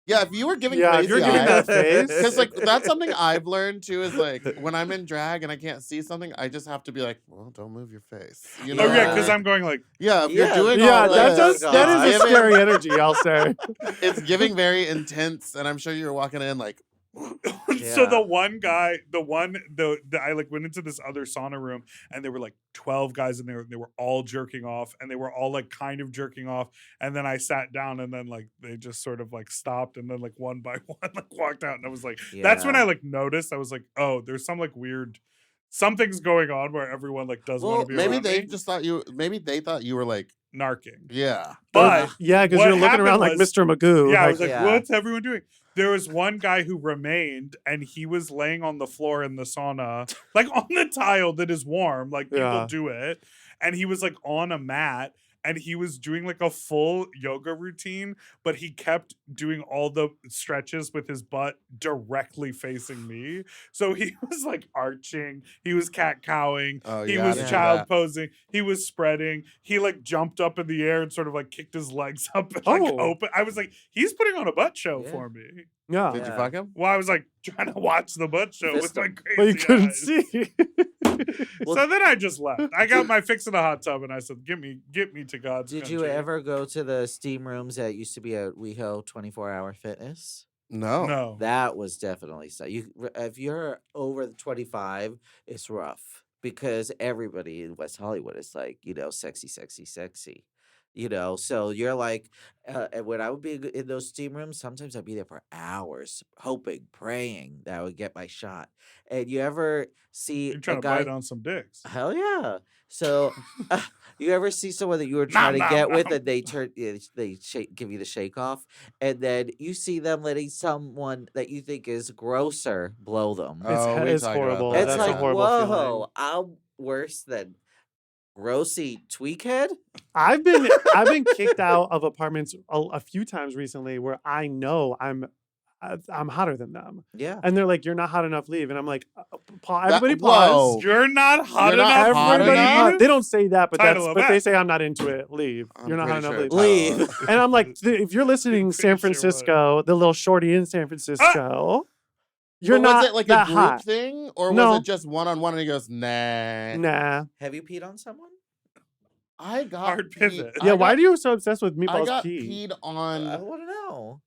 Yeah, if you were giving Yeah, crazy if you're giving eyes, that face. because like that's something I've learned too is like when I'm in drag and I can't see something, I just have to be like, well, don't move your face. You know? Oh yeah, because Yeah. I'm going like, Yeah, if Yeah. you're doing Yeah, all that this, that is a giving- scary energy, I'll say. It's giving very intense, and I'm sure you're walking in like, so Yeah. the one guy, I like went into this other sauna room and there were like 12 guys in there and they were all jerking off and they were all like kind of jerking off. And then I sat down and then like they just sort of like stopped and then like one by one like walked out. And I was like, that's when Yeah. I like noticed. I was like, oh, there's some like weird, something's going on where everyone like doesn't want Well, to be maybe around they me. just thought you. Maybe they thought you were like narking. Yeah. But Yeah, because what you're looking happened around like was- Mr. Magoo. yeah, I like, was like, Yeah. what's everyone doing? There was one guy who remained, and he was laying on the floor in the sauna, like on the tile that is warm, like people Yeah. do it. And he was like on a mat, and he was doing like a full yoga routine, but he kept doing all the stretches with his butt directly facing me. So he was like arching, he was cat cowing, Oh, he yeah, was I did child that. posing, he was spreading, he like jumped up in the air and sort of like kicked his legs up and like Oh. open. I was like, he's putting on a butt show Yeah. for me. yeah. Did you Yeah. fuck him? Well, I was like trying to watch the butt show with my Fist crazy But you couldn't eyes. see. Well- So then I just left. I got my fix in the hot tub and I said, get me to God's Did country." you ever go to the steam rooms that used to be at WeHo 24-hour fitness? No. No. That was definitely so. If you're over the 25, it's rough because everybody in West Hollywood is like, sexy, sexy, sexy. So you're like, and when I would be in those steam rooms, sometimes I'd be there for hours, hoping, praying that I would get my shot. And you ever see You're trying a to guy? bite on some dicks. Hell yeah! So, you ever see someone that you were trying to nom, get with, nom. and they give you the shake off, and then you see them letting someone that you think is grosser blow them? Oh, we It's talked about horrible. that. It's That's a like, horrible whoa, feeling. I'm worse than grossy tweakhead. I've been kicked out of apartments a few times recently where I know I'm hotter than them, Yeah. and they're like, "You're not hot enough. Leave." And I'm like, That- "Everybody whoa. pause." You're not hot You're not enough. hot for enough? me? They don't say that, but Title of but they that. say I'm not into it. Leave. I'm You're not hot pretty enough. sure Leave. it's Leave. And I'm like, if you're listening, Pretty San sure Francisco, the little shorty in San Francisco, you're But not was it like that a group hot. thing, or No. was it just one-on-one? And he goes, "Nah." Nah. Have you peed on someone? I got Hard pivot. I Yeah. Why got- are you so obsessed with I meatballs got pee? peed I on. want to know.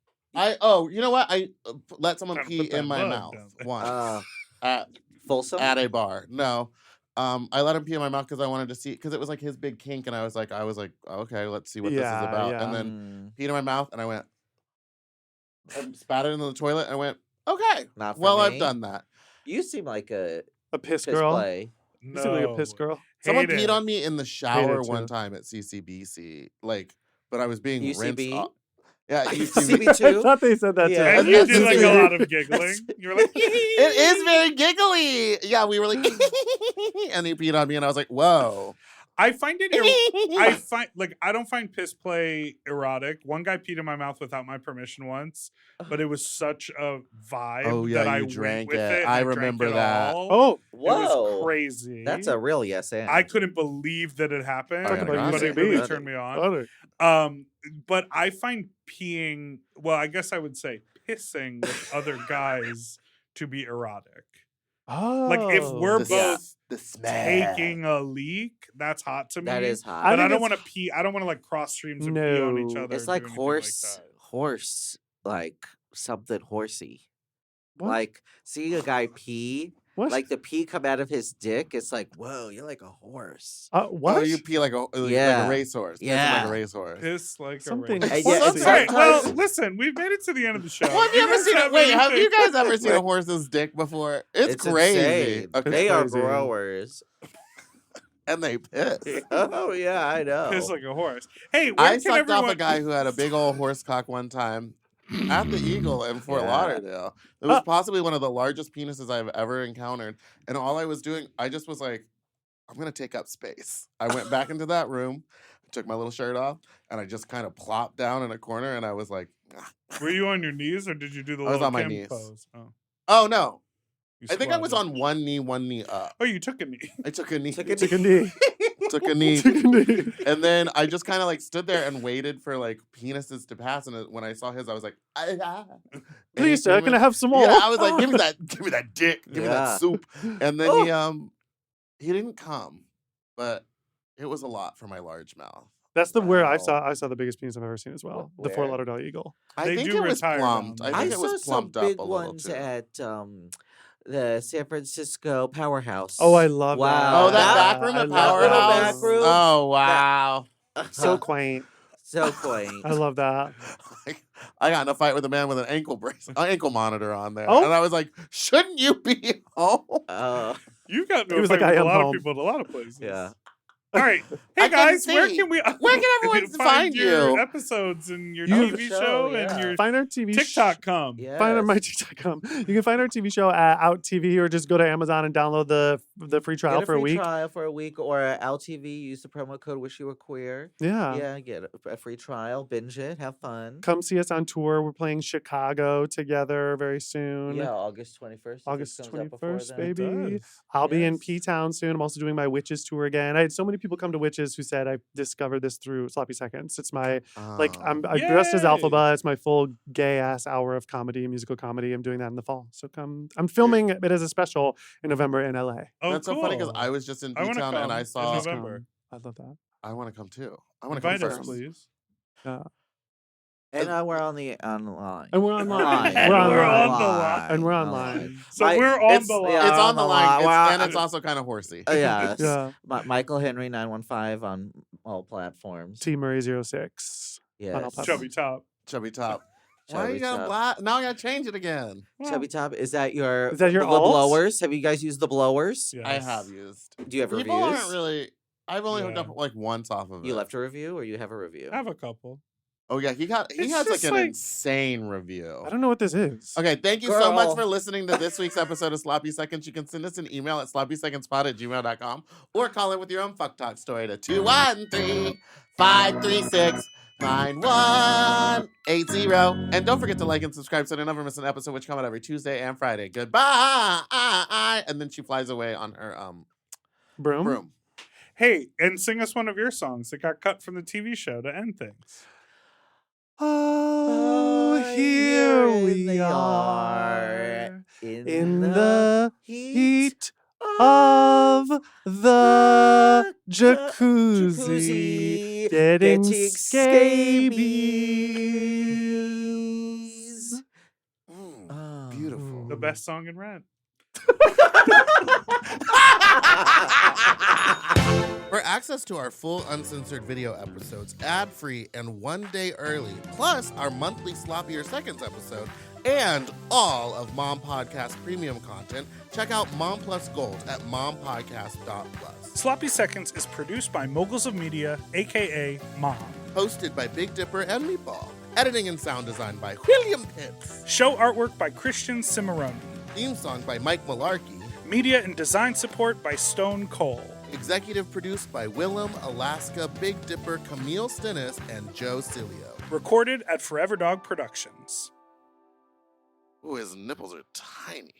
You know what? I let someone Trying to pee put that in my bug mouth down there. once at Folsom. at a bar. No. I let him pee in my mouth because I wanted to see, because it was like his big kink, and I was like, okay, let's see what this is Yeah, about. yeah. And then Mm, peed in my mouth, and I went, spat it in the toilet, and I went, okay, not for well, me. I've done that. You seem like a A piss piss girl. play. You seem like a piss girl. Someone Hate peed it. on me in the shower it one too. time at CCBC, but I was being rinsed UCB? off. Yeah, CB UCB. I too. thought they said that Yeah. too. And you did like a Yeah. lot of giggling. You were like, It is very giggly. Yeah, we were like, and he peed on me, and I was like, whoa. I find it. I don't find piss play erotic. One guy peed in my mouth without my permission once, but it was such a vibe Oh, yeah, that I you went drank with it. it. and I drank remember it that. all. Oh, It was Whoa. crazy. That's a real yes and. I couldn't believe that it happened, I gotta but go it see really it. turned me on. butter. But I find peeing, well, I guess I would say pissing with other guys to be erotic. Oh. Like if we're The both The smell. taking a leak, that's hot to me. That is hot. I But I think don't it's- want to pee. I don't want to like cross streams and pee on each No. other. It's or like do anything horse, that. like something horsey. What? Like seeing a guy pee, What? like the pee come out of his dick. It's like, whoa, you're like a horse. What? Oh, you pee like a Yeah. racehorse. Pissing Yeah. like a racehorse. Piss like Something a race. And Well, yeah, that's it's All right, well, sometimes- listen, we've made it to the end of the show. Well, have you ever guys seen it? have Wait, have you anything- guys ever seen a horse's dick before? It's crazy. insane. Okay. They are crazy. growers. And they piss. Oh yeah, I know. Piss like a horse. Hey, where I can sucked everyone... off a guy who had a big old horse cock one time at the Eagle in Fort Yeah. Lauderdale. It was possibly one of the largest penises I've ever encountered. And all I was doing, I just was like, I'm going to take up space. I went back into that room, took my little shirt off, and I just kind of plopped down in a corner, and I was like, Were you on your knees or did you do the I was little on my Kim knees. pose? Oh, oh, no. you I think I was squatted. on one knee up. Oh, you took a knee. I took a knee. Took a Took a knee. Took a knee. Took a knee. And then I just kind of like stood there and waited for like penises to pass. And when I saw his, I was like, ah. And he Please, sir, came can in- I have some more? Yeah, I was like, give me that dick, give me Yeah. that soup. And then he didn't come, but it was a lot for my large mouth. That's where I Wow. saw the biggest penis I've ever seen as well. The Where? Fort Lauderdale Eagle. I They think do it was retire plumped. down I there. think it saw was some plumped big up a little ones too. at the San Francisco Powerhouse. Oh, I love Wow. that. Oh, that that- back room I at love that. Powerhouse. back room? Oh wow! So quaint. so quaint. I love that. I got in a fight with a man with an ankle brace, ankle monitor on there, Oh. and I was like, "Shouldn't you be home?" Oh You've got He no was fight like, with I a am lot home. of people at a lot of places. yeah. All right. Hey I couldn't guys, where see. can we Where can everyone find your you? episodes and your You- TV show Yeah. and your Find our TV TikTok come? Yes. Find my TikTok. You can find our TV show at OUTtv or just go to Amazon and download the free trial Get a for a free week. trial for a week, or OUTtv. Use the promo code Wish You Were Queer. Yeah. Yeah, get a free trial. Binge it. Have fun. Come see us on tour. We're playing Chicago together very soon. Yeah, August 21st. if August this comes out before 21st, then. It baby. does. I'll be in Yes. P-Town soon. I'm also doing my Witches tour again. I had so many people come to Witches who said I discovered this through Sloppy Seconds. It's my I dressed as Yay. Elphaba. It's my full gay ass hour of comedy, musical comedy. I'm doing that in the fall. So come. I'm filming it as a special in November in LA. Oh, That's so funny because cool. I was just in I wanna B-Town and come I in saw. Just November. come. I love that. I want to come too. I want to come Invite us, first. please. Yeah. And we're online. And we're online. And we're we're online. on the line. And we're online. So My- we're on It's, the line. yeah, it's on the line, Well, and it's also kind of horsey. Yes. Yeah. Michael Henry 915 on all platforms. T Murray 06. Yes. on all platforms. Chubby Top. Chubby Top. Why Chubby you gotta Top. now I gotta change it again. Chubby Top. Is that your Is that your the alt? blowers? Have you guys used the blowers? Yes. I have used. Do you have People reviews? aren't really. I've only hooked Yeah. up like once off of it. You left a review, or you have a review? I have a couple. Oh yeah, he has It's like just an like- insane review. I don't know what this is. Okay, thank you so much Girl. for listening to this week's episode of Sloppy Seconds. You can send us an email at sloppysecondspot@gmail.com or call in with your own fuck talk story to 213-536-9180. And don't forget to like and subscribe so you never miss an episode, which come out every Tuesday and Friday. Goodbye. And then she flies away on her Broom? broom. Hey, and sing us one of your songs that got cut from the TV show to end things. Oh, here we are in the heat of the jacuzzi, getting scabies. Oh. Beautiful. The best song in Rent. For access to our full uncensored video episodes, ad-free and 1 day early, plus our monthly Sloppier Seconds episode, and all of Mom Podcast premium content, check out Mom Plus Gold at mompodcast.plus. Sloppy Seconds is produced by Moguls of Media, aka Mom. Hosted by Big Dipper and Meatball. Editing and sound design by William Pitts. Show artwork by Christian Cimarroni. Theme song by Mike Malarkey. Media and design support by Stone Cole. Executive produced by Willem, Alaska, Big Dipper, Camille Stennis, and Joe Cilio. Recorded at Forever Dog Productions. Ooh, his nipples are tiny.